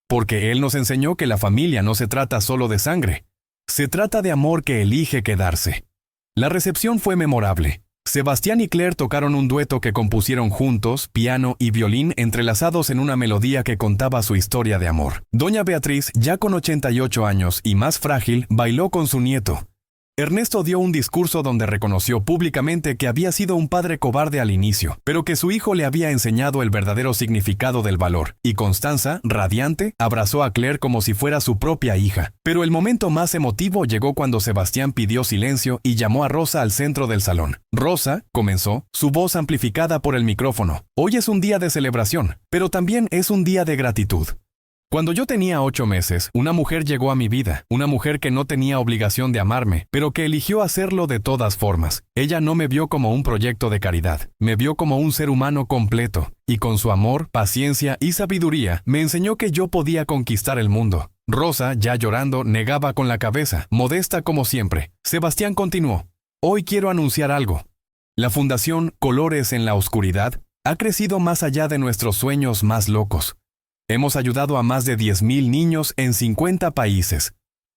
Porque él nos enseñó que la familia no se trata solo de sangre, se trata de amor que elige quedarse. La recepción fue memorable. Sebastián y Claire tocaron un dueto que compusieron juntos, piano y violín entrelazados en una melodía que contaba su historia de amor. Doña Beatriz, ya con 88 años y más frágil, bailó con su nieto. Ernesto dio un discurso donde reconoció públicamente que había sido un padre cobarde al inicio, pero que su hijo le había enseñado el verdadero significado del valor, y Constanza, radiante, abrazó a Claire como si fuera su propia hija. Pero el momento más emotivo llegó cuando Sebastián pidió silencio y llamó a Rosa al centro del salón. Rosa, comenzó, su voz amplificada por el micrófono. Hoy es un día de celebración, pero también es un día de gratitud. Cuando yo tenía 8 meses, una mujer llegó a mi vida, una mujer que no tenía obligación de amarme, pero que eligió hacerlo de todas formas. Ella no me vio como un proyecto de caridad, me vio como un ser humano completo, y con su amor, paciencia y sabiduría, me enseñó que yo podía conquistar el mundo. Rosa, ya llorando, negaba con la cabeza, modesta como siempre. Sebastián continuó: hoy quiero anunciar algo. La Fundación Colores en la Oscuridad ha crecido más allá de nuestros sueños más locos. Hemos ayudado a más de 10,000 niños en 50 países.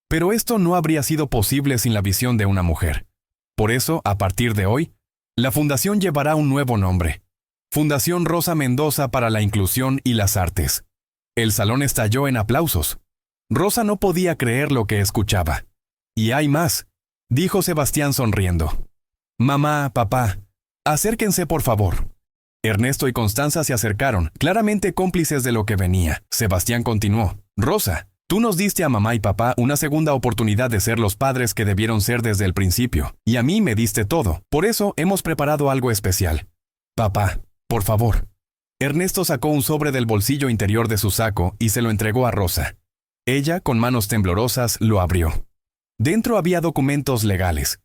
Pero esto no habría sido posible sin la visión de una mujer. Por eso, a partir de hoy, la fundación llevará un nuevo nombre: Fundación Rosa Mendoza para la Inclusión y las Artes. El salón estalló en aplausos. Rosa no podía creer lo que escuchaba. Y hay más, dijo Sebastián sonriendo. Mamá, papá, acérquense por favor. Ernesto y Constanza se acercaron, claramente cómplices de lo que venía. Sebastián continuó: Rosa, tú nos diste a mamá y papá una segunda oportunidad de ser los padres que debieron ser desde el principio, y a mí me diste todo. Por eso hemos preparado algo especial. Papá, por favor. Ernesto sacó un sobre del bolsillo interior de su saco y se lo entregó a Rosa. Ella, con manos temblorosas, lo abrió. Dentro había documentos legales.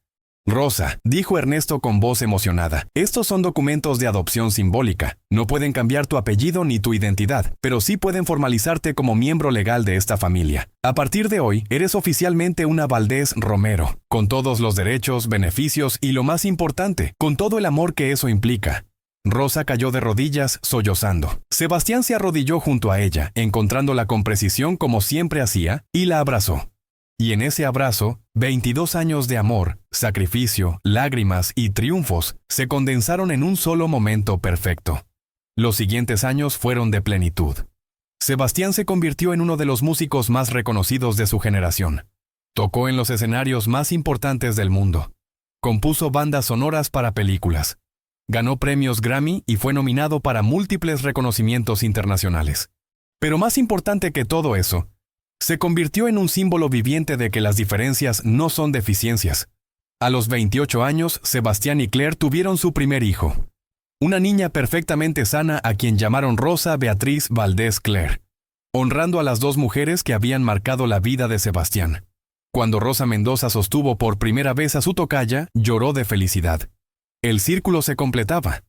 Rosa, dijo Ernesto con voz emocionada, estos son documentos de adopción simbólica. No pueden cambiar tu apellido ni tu identidad, pero sí pueden formalizarte como miembro legal de esta familia. A partir de hoy, eres oficialmente una Valdés Romero, con todos los derechos, beneficios y lo más importante, con todo el amor que eso implica. Rosa cayó de rodillas, sollozando. Sebastián se arrodilló junto a ella, encontrándola con precisión como siempre hacía, y la abrazó. Y en ese abrazo, 22 años de amor, sacrificio, lágrimas y triunfos se condensaron en un solo momento perfecto. Los siguientes años fueron de plenitud. Sebastián se convirtió en uno de los músicos más reconocidos de su generación. Tocó en los escenarios más importantes del mundo. Compuso bandas sonoras para películas. Ganó premios Grammy y fue nominado para múltiples reconocimientos internacionales. Pero más importante que todo eso, se convirtió en un símbolo viviente de que las diferencias no son deficiencias. A los 28 años, Sebastián y Claire tuvieron su primer hijo. Una niña perfectamente sana a quien llamaron Rosa Beatriz Valdés Claire, honrando a las dos mujeres que habían marcado la vida de Sebastián. Cuando Rosa Mendoza sostuvo por primera vez a su tocaya, lloró de felicidad. El círculo se completaba.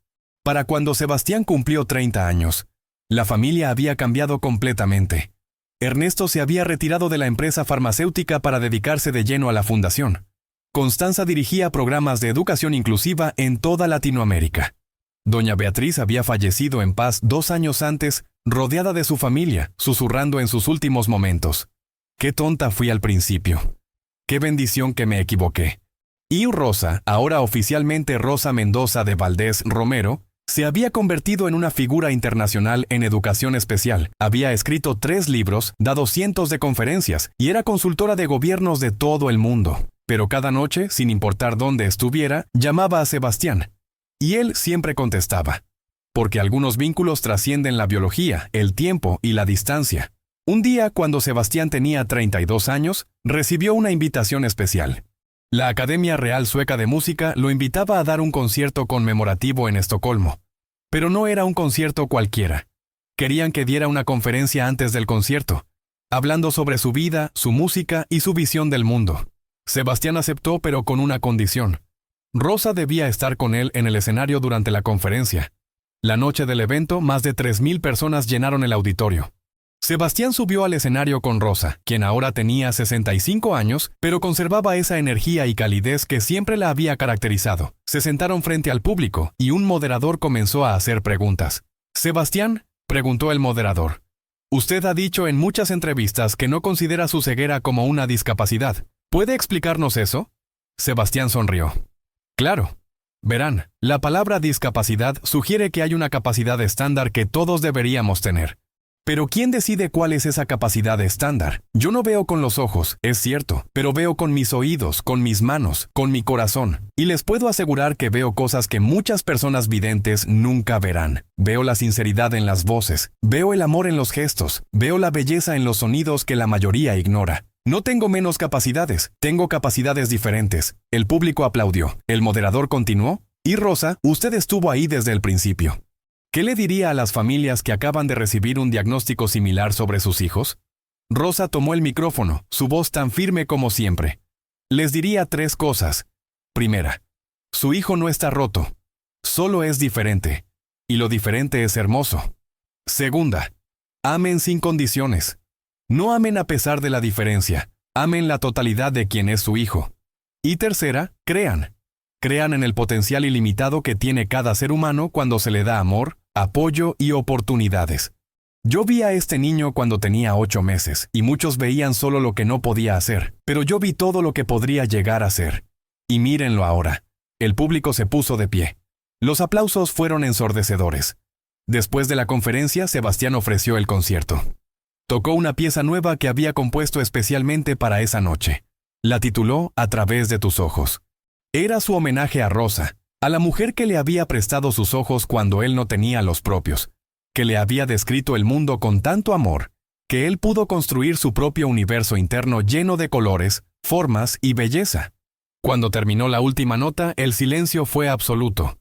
Para cuando Sebastián cumplió 30 años, la familia había cambiado completamente. Ernesto se había retirado de la empresa farmacéutica para dedicarse de lleno a la fundación. Constanza dirigía programas de educación inclusiva en toda Latinoamérica. Doña Beatriz había fallecido en paz 2 años antes, rodeada de su familia, susurrando en sus últimos momentos: «Qué tonta fui al principio. Qué bendición que me equivoqué». Y Rosa, ahora oficialmente Rosa Mendoza de Valdés Romero, se había convertido en una figura internacional en educación especial. Había escrito 3 libros, dado cientos de conferencias y era consultora de gobiernos de todo el mundo. Pero cada noche, sin importar dónde estuviera, llamaba a Sebastián. Y él siempre contestaba. Porque algunos vínculos trascienden la biología, el tiempo y la distancia. Un día, cuando Sebastián tenía 32 años, recibió una invitación especial. La Academia Real Sueca de Música lo invitaba a dar un concierto conmemorativo en Estocolmo. Pero no era un concierto cualquiera. Querían que diera una conferencia antes del concierto, hablando sobre su vida, su música y su visión del mundo. Sebastián aceptó, pero con una condición. Rosa debía estar con él en el escenario durante la conferencia. La noche del evento, más de 3,000 personas llenaron el auditorio. Sebastián subió al escenario con Rosa, quien ahora tenía 65 años, pero conservaba esa energía y calidez que siempre la había caracterizado. Se sentaron frente al público y un moderador comenzó a hacer preguntas. «Sebastián», preguntó el moderador, «usted ha dicho en muchas entrevistas que no considera su ceguera como una discapacidad. ¿Puede explicarnos eso?» Sebastián sonrió. «Claro. Verán, la palabra discapacidad sugiere que hay una capacidad estándar que todos deberíamos tener. Pero ¿quién decide cuál es esa capacidad estándar? Yo no veo con los ojos, es cierto, pero veo con mis oídos, con mis manos, con mi corazón. Y les puedo asegurar que veo cosas que muchas personas videntes nunca verán. Veo la sinceridad en las voces, veo el amor en los gestos, veo la belleza en los sonidos que la mayoría ignora. No tengo menos capacidades, tengo capacidades diferentes». El público aplaudió. El moderador continuó. «Y Rosa, usted estuvo ahí desde el principio. ¿Qué le diría a las familias que acaban de recibir un diagnóstico similar sobre sus hijos?» Rosa tomó el micrófono, su voz tan firme como siempre. «Les diría 3 cosas. Primera, su hijo no está roto, solo es diferente, y lo diferente es hermoso. Segunda, amen sin condiciones. No amen a pesar de la diferencia, amen la totalidad de quien es su hijo. Y tercera, crean. Crean en el potencial ilimitado que tiene cada ser humano cuando se le da amor, apoyo y oportunidades. Yo vi a este niño cuando tenía 8 meses, y muchos veían solo lo que no podía hacer, pero yo vi todo lo que podría llegar a ser. Y mírenlo ahora». El público se puso de pie. Los aplausos fueron ensordecedores. Después de la conferencia, Sebastián ofreció el concierto. Tocó una pieza nueva que había compuesto especialmente para esa noche. La tituló «A través de tus ojos». Era su homenaje a Rosa, a la mujer que le había prestado sus ojos cuando él no tenía los propios, que le había descrito el mundo con tanto amor, que él pudo construir su propio universo interno lleno de colores, formas y belleza. Cuando terminó la última nota, el silencio fue absoluto.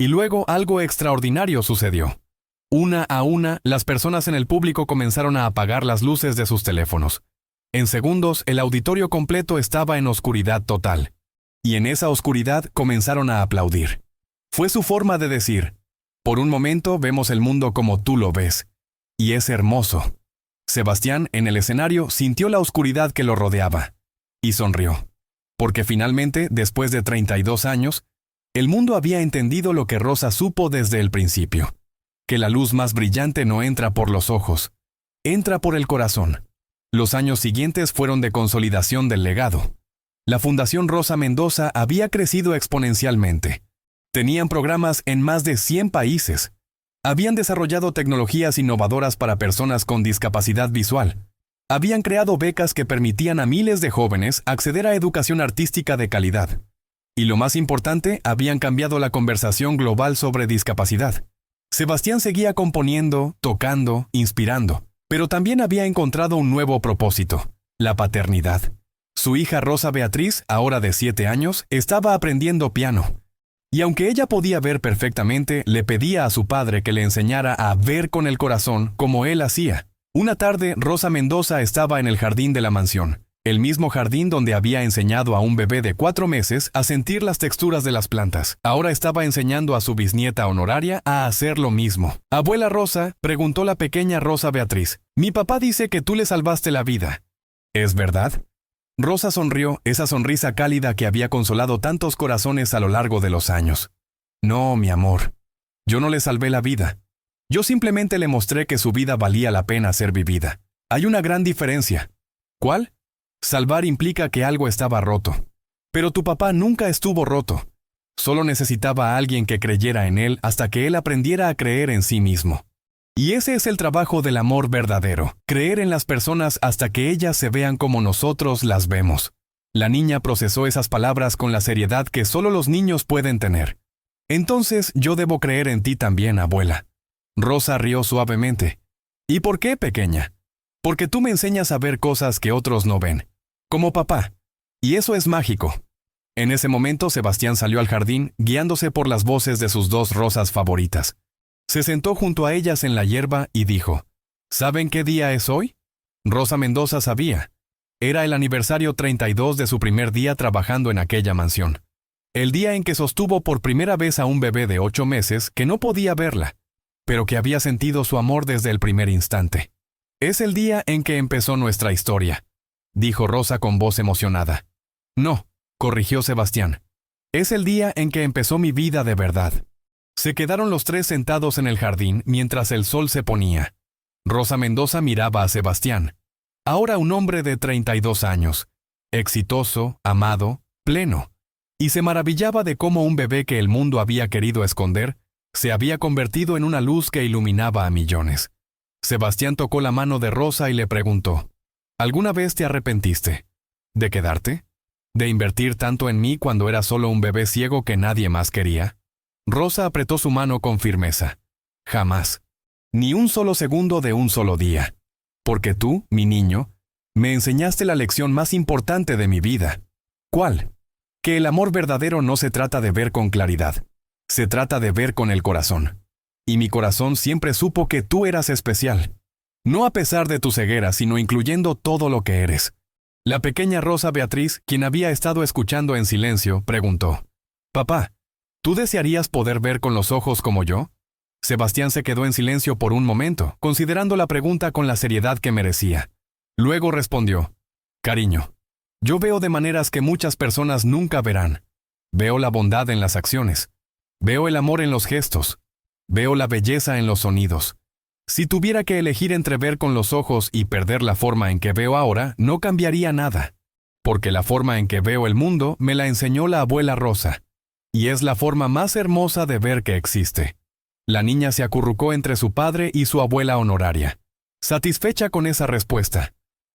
Y luego algo extraordinario sucedió. Una a una, las personas en el público comenzaron a apagar las luces de sus teléfonos. En segundos, el auditorio completo estaba en oscuridad total. Y en esa oscuridad comenzaron a aplaudir. Fue su forma de decir, «Por un momento vemos el mundo como tú lo ves. Y es hermoso». Sebastián, en el escenario, sintió la oscuridad que lo rodeaba. Y sonrió. Porque finalmente, después de 32 años, el mundo había entendido lo que Rosa supo desde el principio. Que la luz más brillante no entra por los ojos, entra por el corazón. Los años siguientes fueron de consolidación del legado. La Fundación Rosa Mendoza había crecido exponencialmente. Tenían programas en más de 100 países. Habían desarrollado tecnologías innovadoras para personas con discapacidad visual. Habían creado becas que permitían a miles de jóvenes acceder a educación artística de calidad. Y lo más importante, habían cambiado la conversación global sobre discapacidad. Sebastián seguía componiendo, tocando, inspirando, pero también había encontrado un nuevo propósito, la paternidad. Su hija Rosa Beatriz, ahora de 7 años, estaba aprendiendo piano. Y aunque ella podía ver perfectamente, le pedía a su padre que le enseñara a ver con el corazón como él hacía. Una tarde, Rosa Mendoza estaba en el jardín de la mansión, el mismo jardín donde había enseñado a un bebé de 4 meses a sentir las texturas de las plantas. Ahora estaba enseñando a su bisnieta honoraria a hacer lo mismo. «Abuela Rosa», preguntó la pequeña Rosa Beatriz, «mi papá dice que tú le salvaste la vida. ¿Es verdad?» Rosa sonrió, esa sonrisa cálida que había consolado tantos corazones a lo largo de los años. «No, mi amor. Yo no le salvé la vida. Yo simplemente le mostré que su vida valía la pena ser vivida. Hay una gran diferencia». «¿Cuál?» «Salvar implica que algo estaba roto. Pero tu papá nunca estuvo roto. Solo necesitaba a alguien que creyera en él hasta que él aprendiera a creer en sí mismo. Y ese es el trabajo del amor verdadero, creer en las personas hasta que ellas se vean como nosotros las vemos. La niña procesó esas palabras con la seriedad que solo los niños pueden tener. Entonces yo debo creer en ti también, abuela. Rosa rió suavemente. ¿Y por qué, pequeña? Porque tú me enseñas a ver cosas que otros no ven. Como papá. Y eso es mágico. En ese momento Sebastián salió al jardín, guiándose por las voces de sus dos rosas favoritas. Se sentó junto a ellas en la hierba y dijo, ¿saben qué día es hoy? Rosa Mendoza sabía. Era el aniversario 32 de su primer día trabajando en aquella mansión. El día en que sostuvo por primera vez a un bebé de 8 meses que no podía verla, pero que había sentido su amor desde el primer instante. Es el día en que empezó nuestra historia, dijo Rosa con voz emocionada. No, corrigió Sebastián. Es el día en que empezó mi vida de verdad. Se quedaron los tres sentados en el jardín mientras el sol se ponía. Rosa Mendoza miraba a Sebastián. Ahora un hombre de 32 años, exitoso, amado, pleno, y se maravillaba de cómo un bebé que el mundo había querido esconder se había convertido en una luz que iluminaba a millones. Sebastián tocó la mano de Rosa y le preguntó, ¿alguna vez te arrepentiste? ¿De quedarte? ¿De invertir tanto en mí cuando era solo un bebé ciego que nadie más quería? Rosa apretó su mano con firmeza. Jamás. Ni un solo segundo de un solo día. Porque tú, mi niño, me enseñaste la lección más importante de mi vida. ¿Cuál? Que el amor verdadero no se trata de ver con claridad. Se trata de ver con el corazón. Y mi corazón siempre supo que tú eras especial. No a pesar de tu ceguera, sino incluyendo todo lo que eres. La pequeña Rosa Beatriz, quien había estado escuchando en silencio, preguntó, «Papá, ¿tú desearías poder ver con los ojos como yo?» Sebastián se quedó en silencio por un momento, considerando la pregunta con la seriedad que merecía. Luego respondió, «Cariño, yo veo de maneras que muchas personas nunca verán. Veo la bondad en las acciones. Veo el amor en los gestos. Veo la belleza en los sonidos. Si tuviera que elegir entre ver con los ojos y perder la forma en que veo ahora, no cambiaría nada. Porque la forma en que veo el mundo me la enseñó la abuela Rosa. Y es la forma más hermosa de ver que existe». La niña se acurrucó entre su padre y su abuela honoraria, satisfecha con esa respuesta.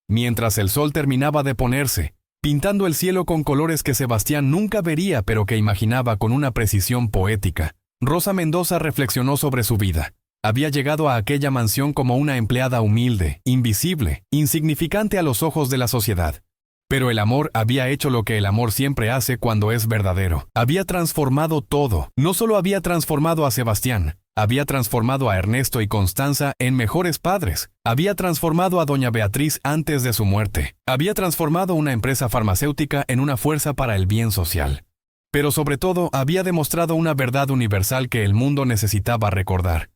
Mientras el sol terminaba de ponerse, pintando el cielo con colores que Sebastián nunca vería pero que imaginaba con una precisión poética, Rosa Mendoza reflexionó sobre su vida. Había llegado a aquella mansión como una empleada humilde, invisible, insignificante a los ojos de la sociedad. Pero el amor había hecho lo que el amor siempre hace cuando es verdadero. Había transformado todo. No solo había transformado a Sebastián, había transformado a Ernesto y Constanza en mejores padres. Había transformado a doña Beatriz antes de su muerte. Había transformado una empresa farmacéutica en una fuerza para el bien social. Pero sobre todo, había demostrado una verdad universal que el mundo necesitaba recordar.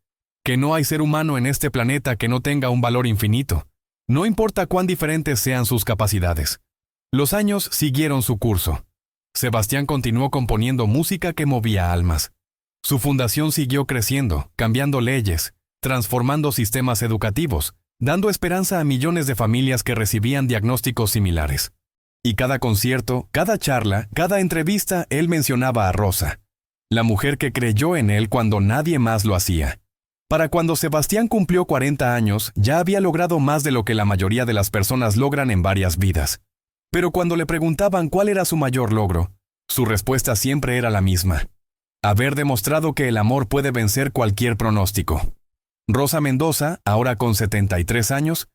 Que no hay ser humano en este planeta que no tenga un valor infinito. No importa cuán diferentes sean sus capacidades. Los años siguieron su curso. Sebastián continuó componiendo música que movía almas. Su fundación siguió creciendo, cambiando leyes, transformando sistemas educativos, dando esperanza a millones de familias que recibían diagnósticos similares. Y cada concierto, cada charla, cada entrevista, él mencionaba a Rosa, la mujer que creyó en él cuando nadie más lo hacía. Para cuando Sebastián cumplió 40 años, ya había logrado más de lo que la mayoría de las personas logran en varias vidas. Pero cuando le preguntaban cuál era su mayor logro, su respuesta siempre era la misma. Haber demostrado que el amor puede vencer cualquier pronóstico. Rosa Mendoza, ahora con 73 años,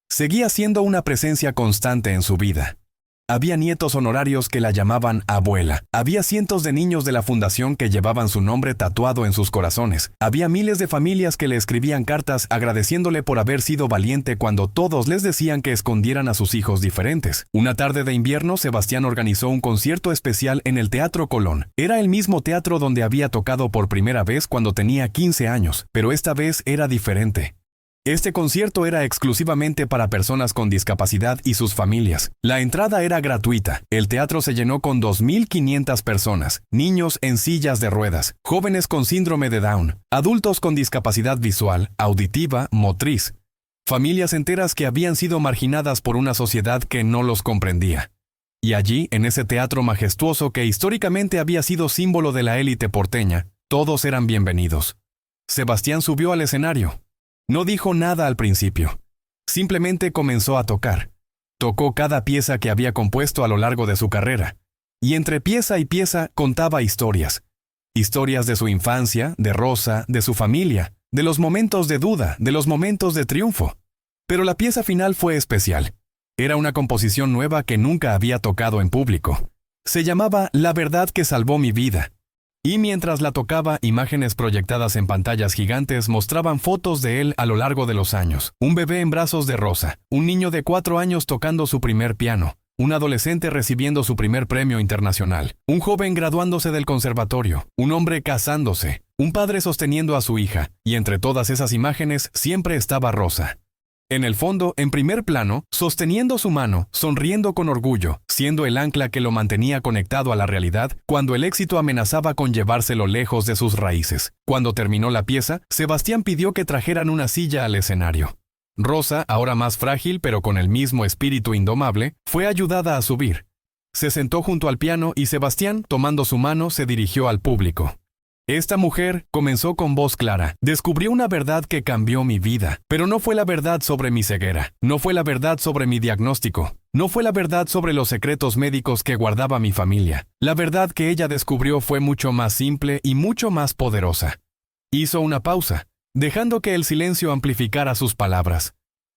seguía siendo una presencia constante en su vida. Había nietos honorarios que la llamaban abuela. Había cientos de niños de la fundación que llevaban su nombre tatuado en sus corazones. Había miles de familias que le escribían cartas agradeciéndole por haber sido valiente cuando todos les decían que escondieran a sus hijos diferentes. Una tarde de invierno, Sebastián organizó un concierto especial en el Teatro Colón. Era el mismo teatro donde había tocado por primera vez cuando tenía 15 años, pero esta vez era diferente. Este concierto era exclusivamente para personas con discapacidad y sus familias. La entrada era gratuita. El teatro se llenó con 2.500 personas, niños en sillas de ruedas, jóvenes con síndrome de Down, adultos con discapacidad visual, auditiva, motriz, familias enteras que habían sido marginadas por una sociedad que no los comprendía. Y allí, en ese teatro majestuoso que históricamente había sido símbolo de la élite porteña, todos eran bienvenidos. Sebastián subió al escenario. No dijo nada al principio. Simplemente comenzó a tocar. Tocó cada pieza que había compuesto a lo largo de su carrera. Y entre pieza y pieza contaba historias. Historias de su infancia, de Rosa, de su familia, de los momentos de duda, de los momentos de triunfo. Pero la pieza final fue especial. Era una composición nueva que nunca había tocado en público. Se llamaba La verdad que salvó mi vida. Y mientras la tocaba, imágenes proyectadas en pantallas gigantes mostraban fotos de él a lo largo de los años. Un bebé en brazos de Rosa, un niño de 4 años tocando su primer piano, un adolescente recibiendo su primer premio internacional, un joven graduándose del conservatorio, un hombre casándose, un padre sosteniendo a su hija, y entre todas esas imágenes siempre estaba Rosa. En el fondo, en primer plano, sosteniendo su mano, sonriendo con orgullo, siendo el ancla que lo mantenía conectado a la realidad cuando el éxito amenazaba con llevárselo lejos de sus raíces. Cuando terminó la pieza, Sebastián pidió que trajeran una silla al escenario. Rosa, ahora más frágil pero con el mismo espíritu indomable, fue ayudada a subir. Se sentó junto al piano y Sebastián, tomando su mano, se dirigió al público. Esta mujer, comenzó con voz clara, descubrió una verdad que cambió mi vida, pero no fue la verdad sobre mi ceguera, no fue la verdad sobre mi diagnóstico, no fue la verdad sobre los secretos médicos que guardaba mi familia. La verdad que ella descubrió fue mucho más simple y mucho más poderosa. Hizo una pausa, dejando que el silencio amplificara sus palabras.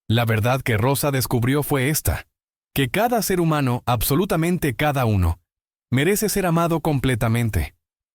La verdad que Rosa descubrió fue esta: que cada ser humano, absolutamente cada uno, merece ser amado completamente.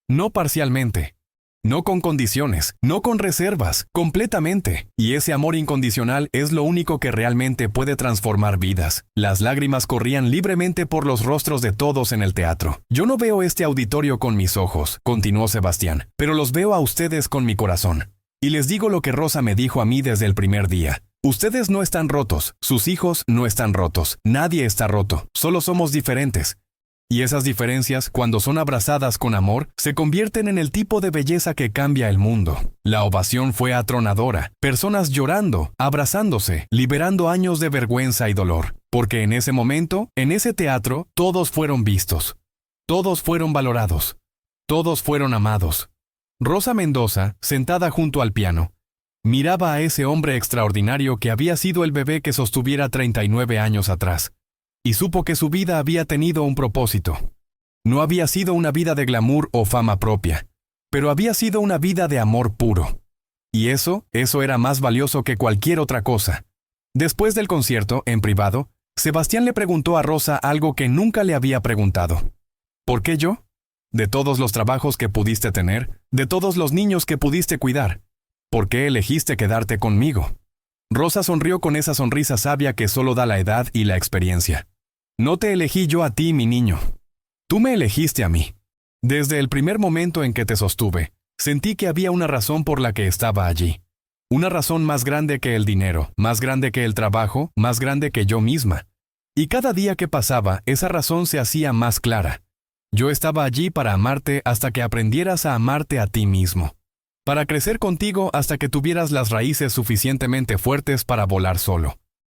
No parcialmente, no con condiciones, no con reservas, completamente. Y ese amor incondicional es lo único que realmente puede transformar vidas. Las lágrimas corrían libremente por los rostros de todos en el teatro. Yo no veo este auditorio con mis ojos, continuó Sebastián, pero los veo a ustedes con mi corazón. Y les digo lo que Rosa me dijo a mí desde el primer día. Ustedes no están rotos, sus hijos no están rotos, nadie está roto, solo somos diferentes. Y esas diferencias, cuando son abrazadas con amor, se convierten en el tipo de belleza que cambia el mundo. La ovación fue atronadora, personas llorando, abrazándose, liberando años de vergüenza y dolor. Porque en ese momento, en ese teatro, todos fueron vistos. Todos fueron valorados. Todos fueron amados. Rosa Mendoza, sentada junto al piano, miraba a ese hombre extraordinario que había sido el bebé que sostuviera 39 años atrás. Y supo que su vida había tenido un propósito. No había sido una vida de glamour o fama propia, pero había sido una vida de amor puro. Y eso era más valioso que cualquier otra cosa. Después del concierto, en privado, Sebastián le preguntó a Rosa algo que nunca le había preguntado. ¿Por qué yo? De todos los trabajos que pudiste tener, de todos los niños que pudiste cuidar, ¿por qué elegiste quedarte conmigo? Rosa sonrió con esa sonrisa sabia que solo da la edad y la experiencia. No te elegí yo a ti, mi niño. Tú me elegiste a mí. Desde el primer momento en que te sostuve, sentí que había una razón por la que estaba allí. Una razón más grande que el dinero, más grande que el trabajo, más grande que yo misma. Y cada día que pasaba, esa razón se hacía más clara. Yo estaba allí para amarte hasta que aprendieras a amarte a ti mismo. Para crecer contigo hasta que tuvieras las raíces suficientemente fuertes para volar solo.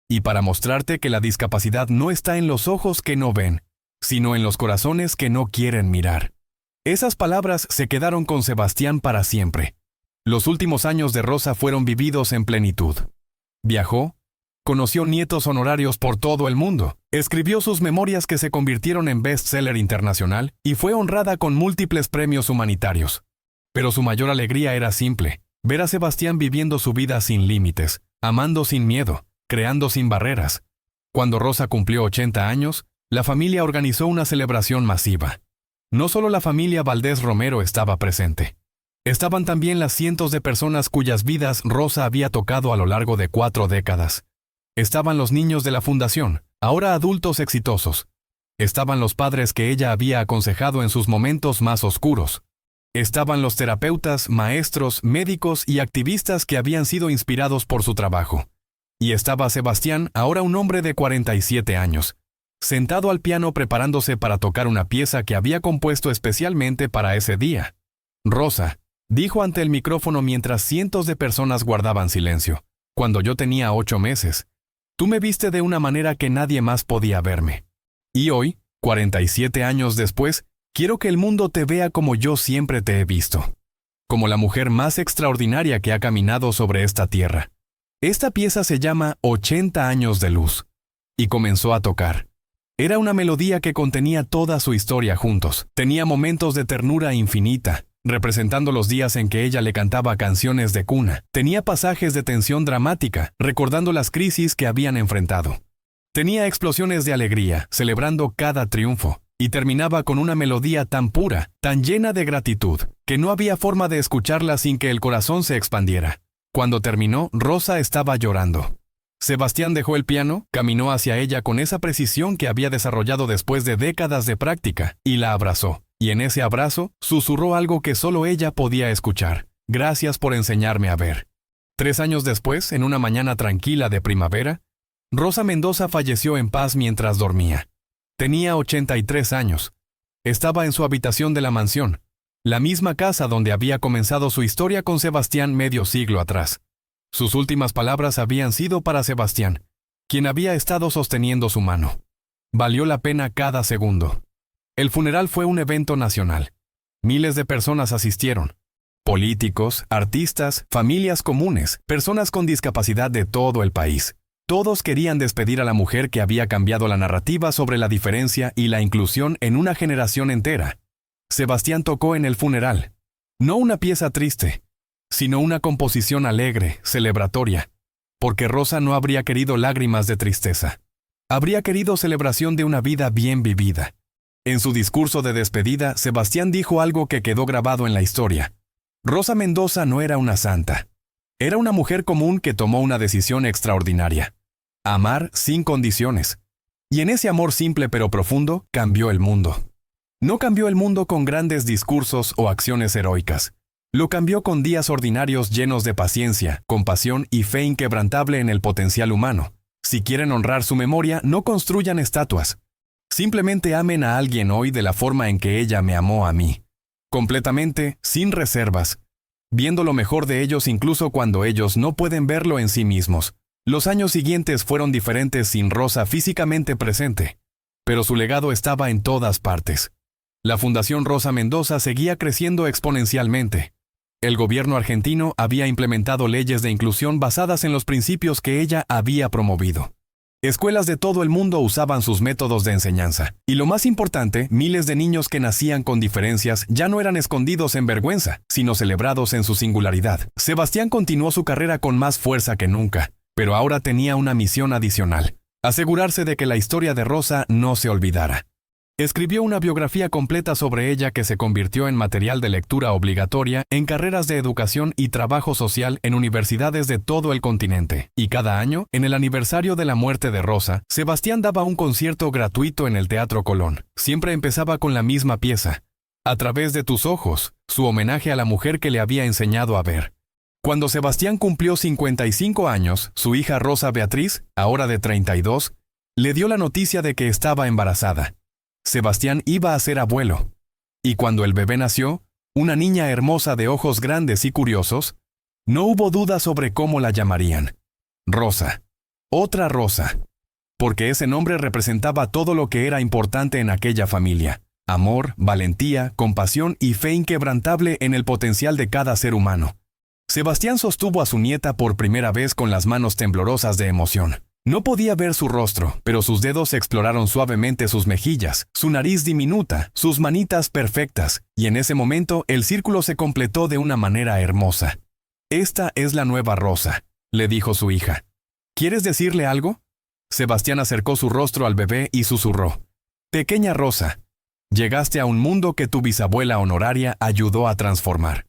Y para mostrarte que la discapacidad no está en los ojos que no ven, sino en los corazones que no quieren mirar. Esas palabras se quedaron con Sebastián para siempre. Los últimos años de Rosa fueron vividos en plenitud. Viajó, conoció nietos honorarios por todo el mundo, escribió sus memorias que se convirtieron en bestseller internacional y fue honrada con múltiples premios humanitarios. Pero su mayor alegría era simple: ver a Sebastián viviendo su vida sin límites, amando sin miedo, creando sin barreras. Cuando Rosa cumplió 80 años, la familia organizó una celebración masiva. No solo la familia Valdés Romero estaba presente. Estaban también las cientos de personas cuyas vidas Rosa había tocado a lo largo de 4 décadas. Estaban los niños de la fundación, ahora adultos exitosos. Estaban los padres que ella había aconsejado en sus momentos más oscuros. Estaban los terapeutas, maestros, médicos y activistas que habían sido inspirados por su trabajo. Y estaba Sebastián, ahora un hombre de 47 años, sentado al piano preparándose para tocar una pieza que había compuesto especialmente para ese día. Rosa, dijo ante el micrófono mientras cientos de personas guardaban silencio, cuando yo tenía 8 meses, tú me viste de una manera que nadie más podía verme. Y hoy, 47 años después, quiero que el mundo te vea como yo siempre te he visto. Como la mujer más extraordinaria que ha caminado sobre esta tierra. Esta pieza se llama 80 años de luz. Y comenzó a tocar. Era una melodía que contenía toda su historia juntos. Tenía momentos de ternura infinita, representando los días en que ella le cantaba canciones de cuna. Tenía pasajes de tensión dramática, recordando las crisis que habían enfrentado. Tenía explosiones de alegría, celebrando cada triunfo, y terminaba con una melodía tan pura, tan llena de gratitud, que no había forma de escucharla sin que el corazón se expandiera. Cuando terminó, Rosa estaba llorando. Sebastián dejó el piano, caminó hacia ella con esa precisión que había desarrollado después de décadas de práctica, y la abrazó. Y en ese abrazo, susurró algo que solo ella podía escuchar. Gracias por enseñarme a ver. 3 años después, en una mañana tranquila de primavera, Rosa Mendoza falleció en paz mientras dormía. Tenía 83 años. Estaba en su habitación de la mansión, la misma casa donde había comenzado su historia con Sebastián medio siglo atrás. Sus últimas palabras habían sido para Sebastián, quien había estado sosteniendo su mano. Valió la pena cada segundo. El funeral fue un evento nacional. Miles de personas asistieron. Políticos, artistas, familias comunes, personas con discapacidad de todo el país. Todos querían despedir a la mujer que había cambiado la narrativa sobre la diferencia y la inclusión en una generación entera. Sebastián tocó en el funeral. No una pieza triste, sino una composición alegre, celebratoria, porque Rosa no habría querido lágrimas de tristeza. Habría querido celebración de una vida bien vivida. En su discurso de despedida, Sebastián dijo algo que quedó grabado en la historia. Rosa Mendoza no era una santa. Era una mujer común que tomó una decisión extraordinaria. Amar sin condiciones. Y en ese amor simple pero profundo, cambió el mundo. No cambió el mundo con grandes discursos o acciones heroicas. Lo cambió con días ordinarios llenos de paciencia, compasión y fe inquebrantable en el potencial humano. Si quieren honrar su memoria, no construyan estatuas. Simplemente amen a alguien hoy de la forma en que ella me amó a mí. Completamente, sin reservas. Viendo lo mejor de ellos incluso cuando ellos no pueden verlo en sí mismos. Los años siguientes fueron diferentes sin Rosa físicamente presente. Pero su legado estaba en todas partes. La Fundación Rosa Mendoza seguía creciendo exponencialmente. El gobierno argentino había implementado leyes de inclusión basadas en los principios que ella había promovido. Escuelas de todo el mundo usaban sus métodos de enseñanza. Y lo más importante, miles de niños que nacían con diferencias ya no eran escondidos en vergüenza, sino celebrados en su singularidad. Sebastián continuó su carrera con más fuerza que nunca, pero ahora tenía una misión adicional: asegurarse de que la historia de Rosa no se olvidara. Escribió una biografía completa sobre ella que se convirtió en material de lectura obligatoria en carreras de educación y trabajo social en universidades de todo el continente. Y cada año, en el aniversario de la muerte de Rosa, Sebastián daba un concierto gratuito en el Teatro Colón. Siempre empezaba con la misma pieza: A través de tus ojos, su homenaje a la mujer que le había enseñado a ver. Cuando Sebastián cumplió 55 años, su hija Rosa Beatriz, ahora de 32, le dio la noticia de que estaba embarazada. Sebastián iba a ser abuelo. Y cuando el bebé nació, una niña hermosa de ojos grandes y curiosos, no hubo duda sobre cómo la llamarían. Rosa. Otra Rosa. Porque ese nombre representaba todo lo que era importante en aquella familia: amor, valentía, compasión y fe inquebrantable en el potencial de cada ser humano. Sebastián sostuvo a su nieta por primera vez con las manos temblorosas de emoción. No podía ver su rostro, pero sus dedos exploraron suavemente sus mejillas, su nariz diminuta, sus manitas perfectas, y en ese momento el círculo se completó de una manera hermosa. «Esta es la nueva Rosa», le dijo su hija. «¿Quieres decirle algo?». Sebastián acercó su rostro al bebé y susurró: «Pequeña Rosa, llegaste a un mundo que tu bisabuela honoraria ayudó a transformar.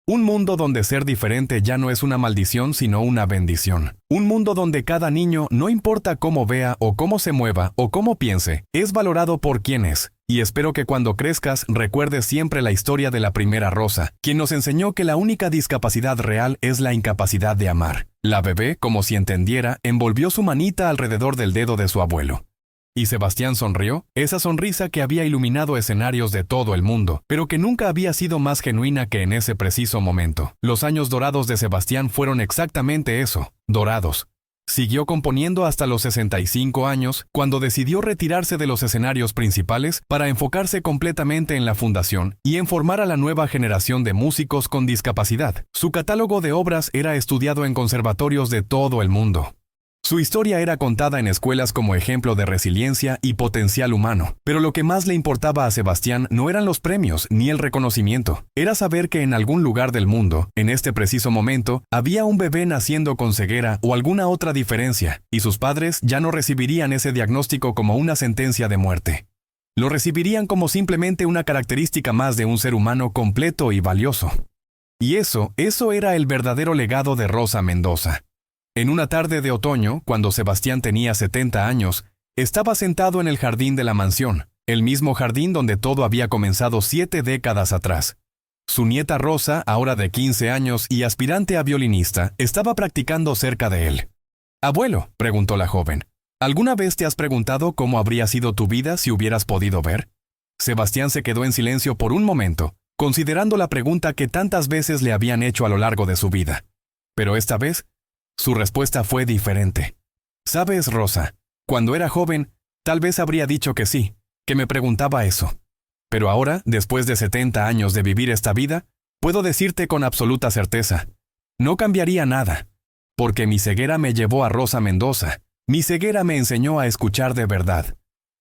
Un mundo donde ser diferente ya no es una maldición sino una bendición. Un mundo donde cada niño, no importa cómo vea o cómo se mueva o cómo piense, es valorado por quien es. Y espero que cuando crezcas recuerdes siempre la historia de la primera Rosa, quien nos enseñó que la única discapacidad real es la incapacidad de amar». La bebé, como si entendiera, envolvió su manita alrededor del dedo de su abuelo. Y Sebastián sonrió, esa sonrisa que había iluminado escenarios de todo el mundo, pero que nunca había sido más genuina que en ese preciso momento. Los años dorados de Sebastián fueron exactamente eso, dorados. Siguió componiendo hasta los 65 años, cuando decidió retirarse de los escenarios principales para enfocarse completamente en la fundación y en formar a la nueva generación de músicos con discapacidad. Su catálogo de obras era estudiado en conservatorios de todo el mundo. Su historia era contada en escuelas como ejemplo de resiliencia y potencial humano, pero lo que más le importaba a Sebastián no eran los premios ni el reconocimiento. Era saber que en algún lugar del mundo, en este preciso momento, había un bebé naciendo con ceguera o alguna otra diferencia, y sus padres ya no recibirían ese diagnóstico como una sentencia de muerte. Lo recibirían como simplemente una característica más de un ser humano completo y valioso. Y eso era el verdadero legado de Rosa Mendoza. En una tarde de otoño, cuando Sebastián tenía 70 años, estaba sentado en el jardín de la mansión, el mismo jardín donde todo había comenzado 7 décadas atrás. Su nieta Rosa, ahora de 15 años y aspirante a violinista, estaba practicando cerca de él. «Abuelo», preguntó la joven, «¿alguna vez te has preguntado cómo habría sido tu vida si hubieras podido ver?» Sebastián se quedó en silencio por un momento, considerando la pregunta que tantas veces le habían hecho a lo largo de su vida. Pero esta vez, su respuesta fue diferente. «Sabes, Rosa, cuando era joven, tal vez habría dicho que sí, que me preguntaba eso. Pero ahora, después de 70 años de vivir esta vida, puedo decirte con absoluta certeza, no cambiaría nada, porque mi ceguera me llevó a Rosa Mendoza, mi ceguera me enseñó a escuchar de verdad.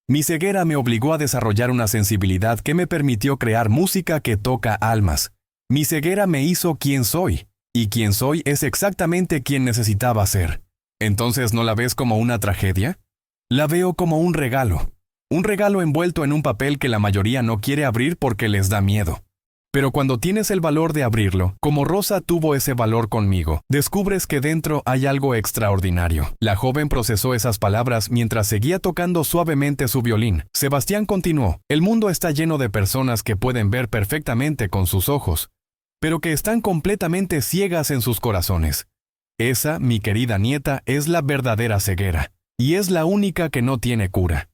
Mi ceguera me obligó a desarrollar una sensibilidad que me permitió crear música que toca almas. Mi ceguera me hizo quien soy. Y quien soy es exactamente quien necesitaba ser. ¿Entonces no la ves como una tragedia? La veo como un regalo envuelto en un papel que la mayoría no quiere abrir porque les da miedo. Pero cuando tienes el valor de abrirlo, como Rosa tuvo ese valor conmigo, descubres que dentro hay algo extraordinario. La joven procesó esas palabras mientras seguía tocando suavemente su violín. Sebastián continuó, el mundo está lleno de personas que pueden ver perfectamente con sus ojos, pero que están completamente ciegas en sus corazones. Esa, mi querida nieta, es la verdadera ceguera, y es la única que no tiene cura.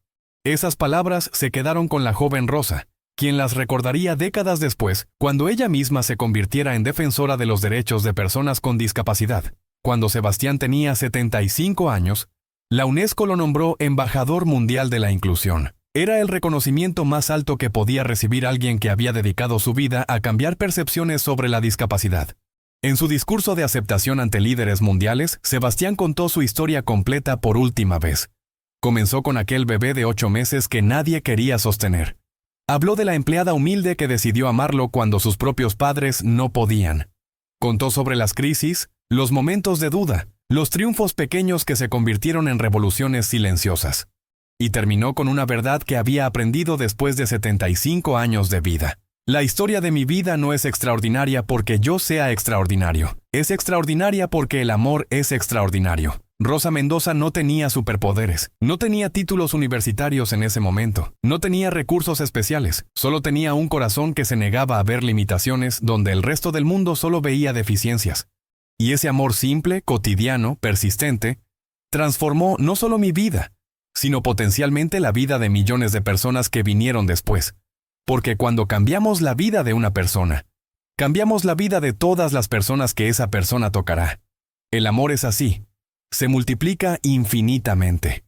Esas palabras se quedaron con la joven Rosa, quien las recordaría décadas después, cuando ella misma se convirtiera en defensora de los derechos de personas con discapacidad. Cuando Sebastián tenía 75 años, la UNESCO lo nombró Embajador Mundial de la Inclusión. Era el reconocimiento más alto que podía recibir alguien que había dedicado su vida a cambiar percepciones sobre la discapacidad. En su discurso de aceptación ante líderes mundiales, Sebastián contó su historia completa por última vez. Comenzó con aquel bebé de 8 meses que nadie quería sostener. Habló de la empleada humilde que decidió amarlo cuando sus propios padres no podían. Contó sobre las crisis, los momentos de duda, los triunfos pequeños que se convirtieron en revoluciones silenciosas. Y terminó con una verdad que había aprendido después de 75 años de vida. La historia de mi vida no es extraordinaria porque yo sea extraordinario. Es extraordinaria porque el amor es extraordinario. Rosa Mendoza no tenía superpoderes, no tenía títulos universitarios en ese momento, no tenía recursos especiales, solo tenía un corazón que se negaba a ver limitaciones donde el resto del mundo solo veía deficiencias. Y ese amor simple, cotidiano, persistente, transformó no solo mi vida, sino potencialmente la vida de millones de personas que vinieron después. Porque cuando cambiamos la vida de una persona, cambiamos la vida de todas las personas que esa persona tocará. El amor es así, se multiplica infinitamente.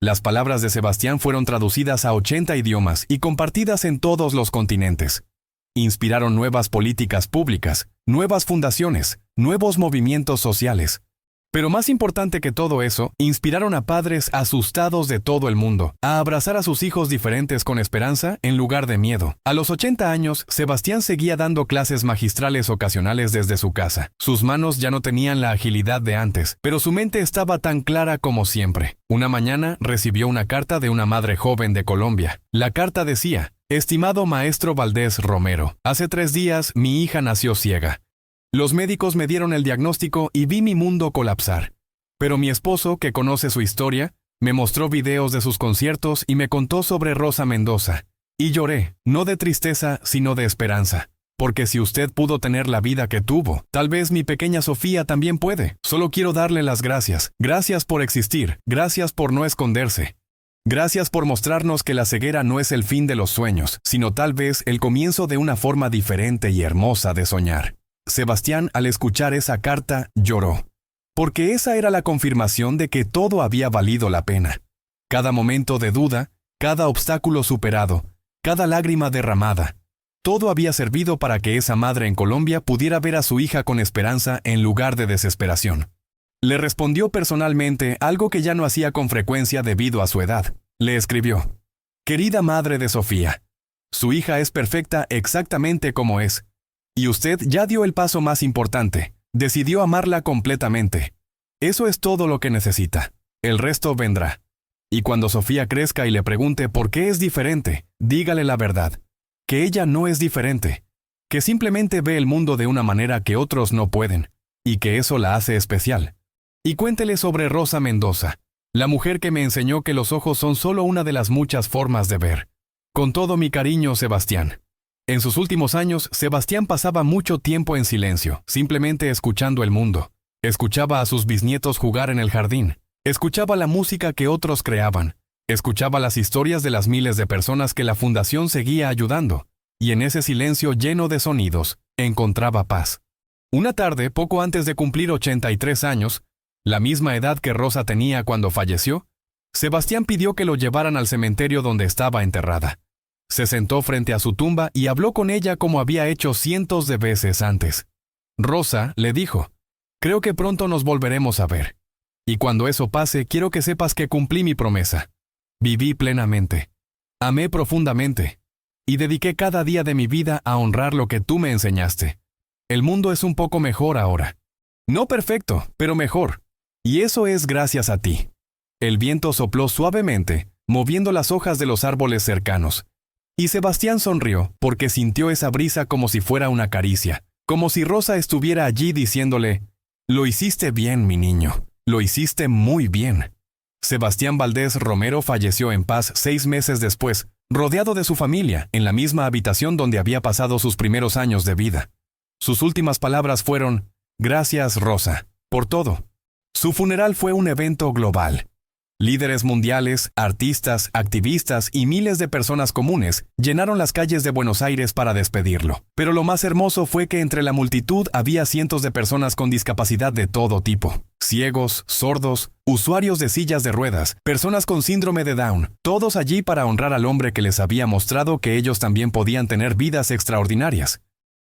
Las palabras de Sebastián fueron traducidas a 80 idiomas y compartidas en todos los continentes. Inspiraron nuevas políticas públicas, nuevas fundaciones, nuevos movimientos sociales. Pero más importante que todo eso, inspiraron a padres asustados de todo el mundo a abrazar a sus hijos diferentes con esperanza en lugar de miedo. A los 80 años, Sebastián seguía dando clases magistrales ocasionales desde su casa. Sus manos ya no tenían la agilidad de antes, pero su mente estaba tan clara como siempre. Una mañana recibió una carta de una madre joven de Colombia. La carta decía: «Estimado maestro Valdés Romero, hace 3 días mi hija nació ciega. Los médicos me dieron el diagnóstico y vi mi mundo colapsar. Pero mi esposo, que conoce su historia, me mostró videos de sus conciertos y me contó sobre Rosa Mendoza. Y lloré, no de tristeza, sino de esperanza. Porque si usted pudo tener la vida que tuvo, tal vez mi pequeña Sofía también puede. Solo quiero darle las gracias. Gracias por existir. Gracias por no esconderse. Gracias por mostrarnos que la ceguera no es el fin de los sueños, sino tal vez el comienzo de una forma diferente y hermosa de soñar». Sebastián, al escuchar esa carta, lloró. porque esa era la confirmación de que todo había valido la pena. Cada momento de duda, cada obstáculo superado, cada lágrima derramada, todo había servido para que esa madre en Colombia pudiera ver a su hija con esperanza en lugar de desesperación. Le respondió personalmente algo que ya no hacía con frecuencia debido a su edad. Le escribió: «Querida madre de Sofía, su hija es perfecta exactamente como es, y usted ya dio el paso más importante, decidió amarla completamente. Eso es todo lo que necesita. El resto vendrá. Y cuando Sofía crezca y le pregunte por qué es diferente, dígale la verdad, que ella no es diferente, que simplemente ve el mundo de una manera que otros no pueden, y que eso la hace especial. Y cuéntele sobre Rosa Mendoza, la mujer que me enseñó que los ojos son solo una de las muchas formas de ver. Con todo mi cariño, Sebastián». En sus últimos años, Sebastián pasaba mucho tiempo en silencio, simplemente escuchando el mundo. Escuchaba a sus bisnietos jugar en el jardín. Escuchaba la música que otros creaban. Escuchaba las historias de las miles de personas que la fundación seguía ayudando. Y en ese silencio lleno de sonidos, encontraba paz. Una tarde, poco antes de cumplir 83 años, la misma edad que Rosa tenía cuando falleció, Sebastián pidió que lo llevaran al cementerio donde estaba enterrada. Se sentó frente a su tumba y habló con ella como había hecho cientos de veces antes. «Rosa», le dijo, «creo que pronto nos volveremos a ver. Y cuando eso pase, quiero que sepas que cumplí mi promesa. Viví plenamente. Amé profundamente. Y dediqué cada día de mi vida a honrar lo que tú me enseñaste. El mundo es un poco mejor ahora. No perfecto, pero mejor. Y eso es gracias a ti». El viento sopló suavemente, moviendo las hojas de los árboles cercanos. Y Sebastián sonrió porque sintió esa brisa como si fuera una caricia, como si Rosa estuviera allí diciéndole: «Lo hiciste bien, mi niño, lo hiciste muy bien». Sebastián Valdés Romero falleció en paz 6 meses después, rodeado de su familia, en la misma habitación donde había pasado sus primeros años de vida. Sus últimas palabras fueron: «Gracias, Rosa, por todo». Su funeral fue un evento global. Líderes mundiales, artistas, activistas y miles de personas comunes llenaron las calles de Buenos Aires para despedirlo. Pero lo más hermoso fue que entre la multitud había cientos de personas con discapacidad de todo tipo. Ciegos, sordos, usuarios de sillas de ruedas, personas con síndrome de Down, todos allí para honrar al hombre que les había mostrado que ellos también podían tener vidas extraordinarias.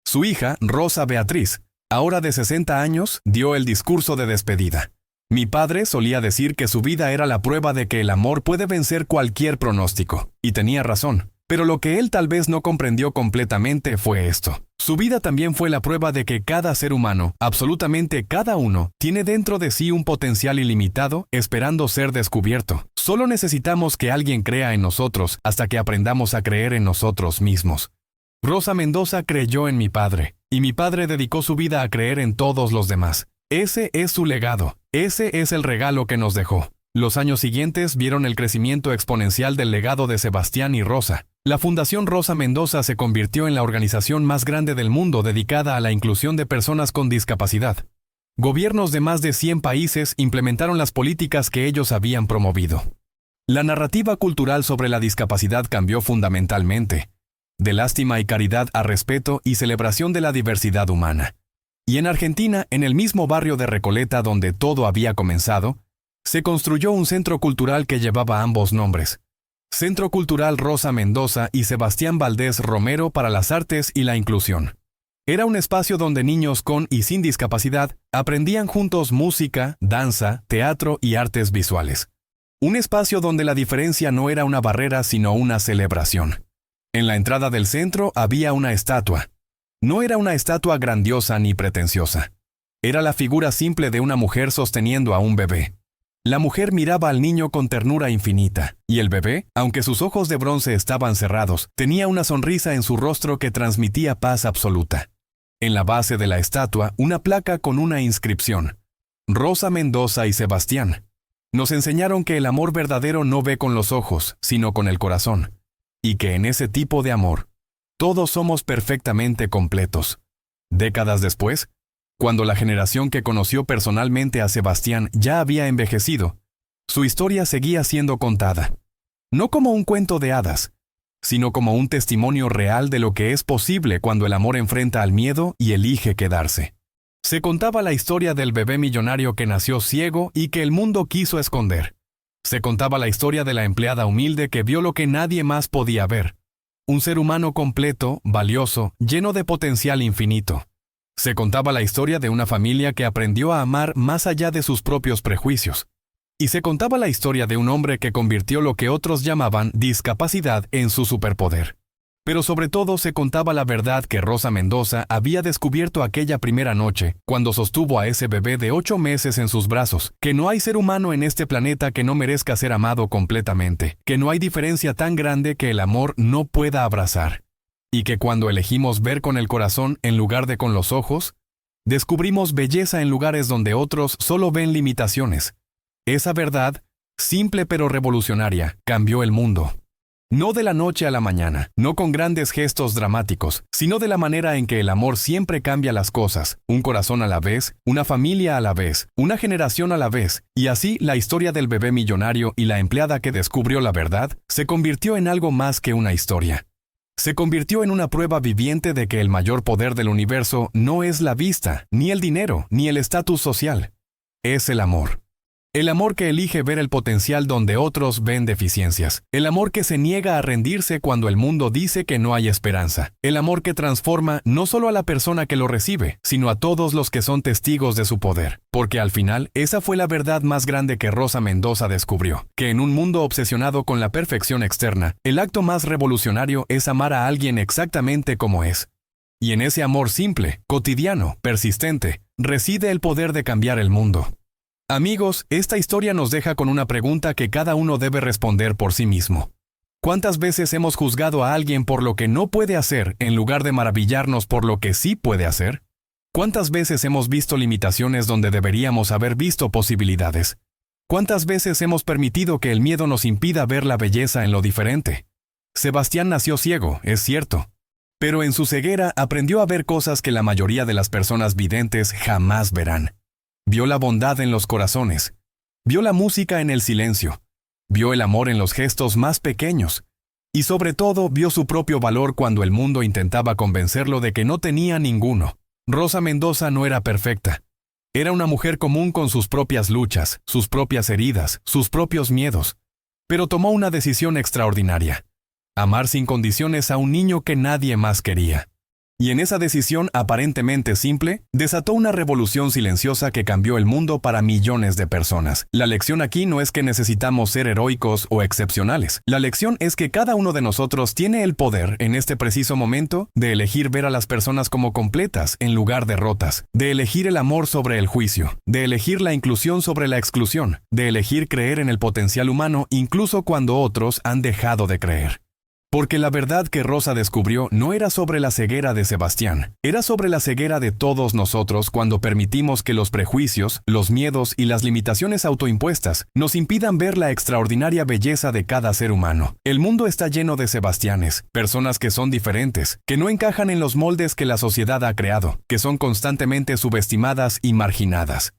Su hija, Rosa Beatriz, ahora de 60 años, dio el discurso de despedida. «Mi padre solía decir que su vida era la prueba de que el amor puede vencer cualquier pronóstico, y tenía razón. Pero lo que él tal vez no comprendió completamente fue esto. Su vida también fue la prueba de que cada ser humano, absolutamente cada uno, tiene dentro de sí un potencial ilimitado esperando ser descubierto. Solo necesitamos que alguien crea en nosotros hasta que aprendamos a creer en nosotros mismos». Rosa Mendoza creyó en mi padre, y mi padre dedicó su vida a creer en todos los demás. Ese es su legado. Ese es el regalo que nos dejó. Los años siguientes vieron el crecimiento exponencial del legado de Sebastián y Rosa. La Fundación Rosa Mendoza se convirtió en la organización más grande del mundo dedicada a la inclusión de personas con discapacidad. Gobiernos de más de 100 países implementaron las políticas que ellos habían promovido. La narrativa cultural sobre la discapacidad cambió fundamentalmente, de lástima y caridad a respeto y celebración de la diversidad humana. Y en Argentina, en el mismo barrio de Recoleta donde todo había comenzado, se construyó un centro cultural que llevaba ambos nombres: Centro Cultural Rosa Mendoza y Sebastián Valdés Romero para las Artes y la Inclusión. Era un espacio donde niños con y sin discapacidad aprendían juntos música, danza, teatro y artes visuales. Un espacio donde la diferencia no era una barrera sino una celebración. En la entrada del centro había una estatua. No era una estatua grandiosa ni pretenciosa. Era la figura simple de una mujer sosteniendo a un bebé. La mujer miraba al niño con ternura infinita, y el bebé, aunque sus ojos de bronce estaban cerrados, tenía una sonrisa en su rostro que transmitía paz absoluta. En la base de la estatua, una placa con una inscripción: Rosa Mendoza y Sebastián. Nos enseñaron que el amor verdadero no ve con los ojos, sino con el corazón, y que en ese tipo de amor, todos somos perfectamente completos. Décadas después, cuando la generación que conoció personalmente a Sebastián ya había envejecido, su historia seguía siendo contada. No como un cuento de hadas, sino como un testimonio real de lo que es posible cuando el amor enfrenta al miedo y elige quedarse. Se contaba la historia del bebé millonario que nació ciego y que el mundo quiso esconder. Se contaba la historia de la empleada humilde que vio lo que nadie más podía ver. Un ser humano completo, valioso, lleno de potencial infinito. Se contaba la historia de una familia que aprendió a amar más allá de sus propios prejuicios. Y se contaba la historia de un hombre que convirtió lo que otros llamaban discapacidad en su superpoder. Pero sobre todo se contaba la verdad que Rosa Mendoza había descubierto aquella primera noche, cuando sostuvo a ese bebé de 8 meses en sus brazos, que no hay ser humano en este planeta que no merezca ser amado completamente, que no hay diferencia tan grande que el amor no pueda abrazar. Y que cuando elegimos ver con el corazón en lugar de con los ojos, descubrimos belleza en lugares donde otros solo ven limitaciones. Esa verdad, simple pero revolucionaria, cambió el mundo. No de la noche a la mañana, no con grandes gestos dramáticos, sino de la manera en que el amor siempre cambia las cosas, un corazón a la vez, una familia a la vez, una generación a la vez, y así la historia del bebé millonario y la empleada que descubrió la verdad se convirtió en algo más que una historia. Se convirtió en una prueba viviente de que el mayor poder del universo no es la vista, ni el dinero, ni el estatus social. Es el amor. El amor que elige ver el potencial donde otros ven deficiencias. El amor que se niega a rendirse cuando el mundo dice que no hay esperanza. El amor que transforma no solo a la persona que lo recibe, sino a todos los que son testigos de su poder. Porque al final, esa fue la verdad más grande que Rosa Mendoza descubrió. Que en un mundo obsesionado con la perfección externa, el acto más revolucionario es amar a alguien exactamente como es. Y en ese amor simple, cotidiano, persistente, reside el poder de cambiar el mundo. Amigos, esta historia nos deja con una pregunta que cada uno debe responder por sí mismo. ¿Cuántas veces hemos juzgado a alguien por lo que no puede hacer en lugar de maravillarnos por lo que sí puede hacer? ¿Cuántas veces hemos visto limitaciones donde deberíamos haber visto posibilidades? ¿Cuántas veces hemos permitido que el miedo nos impida ver la belleza en lo diferente? Sebastián nació ciego, es cierto, pero en su ceguera aprendió a ver cosas que la mayoría de las personas videntes jamás verán. Vio la bondad en los corazones, vio la música en el silencio, vio el amor en los gestos más pequeños, y sobre todo vio su propio valor cuando el mundo intentaba convencerlo de que no tenía ninguno. Rosa Mendoza no era perfecta. Era una mujer común con sus propias luchas, sus propias heridas, sus propios miedos, pero tomó una decisión extraordinaria: amar sin condiciones a un niño que nadie más quería. Y en esa decisión aparentemente simple, desató una revolución silenciosa que cambió el mundo para millones de personas. La lección aquí no es que necesitamos ser heroicos o excepcionales. La lección es que cada uno de nosotros tiene el poder, en este preciso momento, de elegir ver a las personas como completas en lugar de rotas, de elegir el amor sobre el juicio, de elegir la inclusión sobre la exclusión, de elegir creer en el potencial humano incluso cuando otros han dejado de creer. Porque la verdad que Rosa descubrió no era sobre la ceguera de Sebastián, era sobre la ceguera de todos nosotros cuando permitimos que los prejuicios, los miedos y las limitaciones autoimpuestas nos impidan ver la extraordinaria belleza de cada ser humano. El mundo está lleno de Sebastianes, personas que son diferentes, que no encajan en los moldes que la sociedad ha creado, que son constantemente subestimadas y marginadas.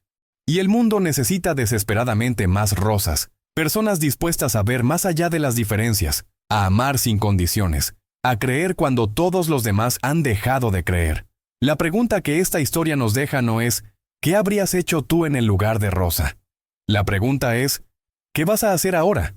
Y el mundo necesita desesperadamente más Rosas, personas dispuestas a ver más allá de las diferencias, a amar sin condiciones, a creer cuando todos los demás han dejado de creer. La pregunta que esta historia nos deja no es ¿qué habrías hecho tú en el lugar de Rosa? La pregunta es ¿qué vas a hacer ahora?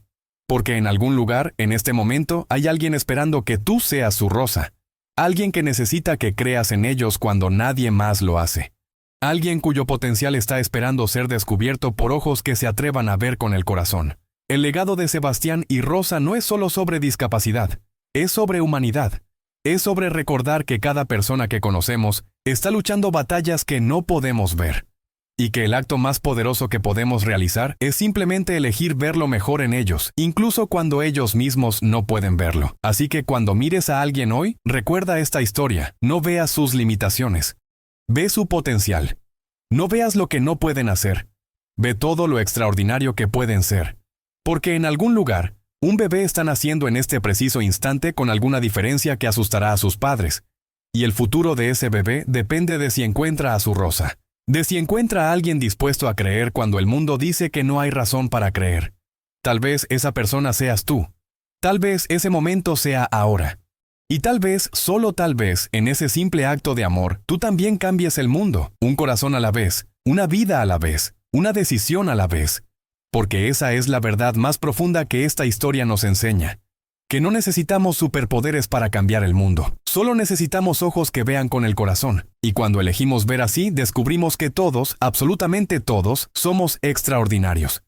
Porque en algún lugar, en este momento, hay alguien esperando que tú seas su Rosa. Alguien que necesita que creas en ellos cuando nadie más lo hace. Alguien cuyo potencial está esperando ser descubierto por ojos que se atrevan a ver con el corazón. El legado de Sebastián y Rosa no es solo sobre discapacidad, es sobre humanidad. Es sobre recordar que cada persona que conocemos está luchando batallas que no podemos ver. Y que el acto más poderoso que podemos realizar es simplemente elegir ver lo mejor en ellos, incluso cuando ellos mismos no pueden verlo. Así que cuando mires a alguien hoy, recuerda esta historia, no veas sus limitaciones. Ve su potencial. No veas lo que no pueden hacer. Ve todo lo extraordinario que pueden ser. Porque en algún lugar, un bebé está naciendo en este preciso instante con alguna diferencia que asustará a sus padres. Y el futuro de ese bebé depende de si encuentra a su Rosa. De si encuentra a alguien dispuesto a creer cuando el mundo dice que no hay razón para creer. Tal vez esa persona seas tú. Tal vez ese momento sea ahora. Y tal vez, solo tal vez, en ese simple acto de amor, tú también cambies el mundo, un corazón a la vez, una vida a la vez, una decisión a la vez. Porque esa es la verdad más profunda que esta historia nos enseña. Que no necesitamos superpoderes para cambiar el mundo. Solo necesitamos ojos que vean con el corazón. Y cuando elegimos ver así, descubrimos que todos, absolutamente todos, somos extraordinarios.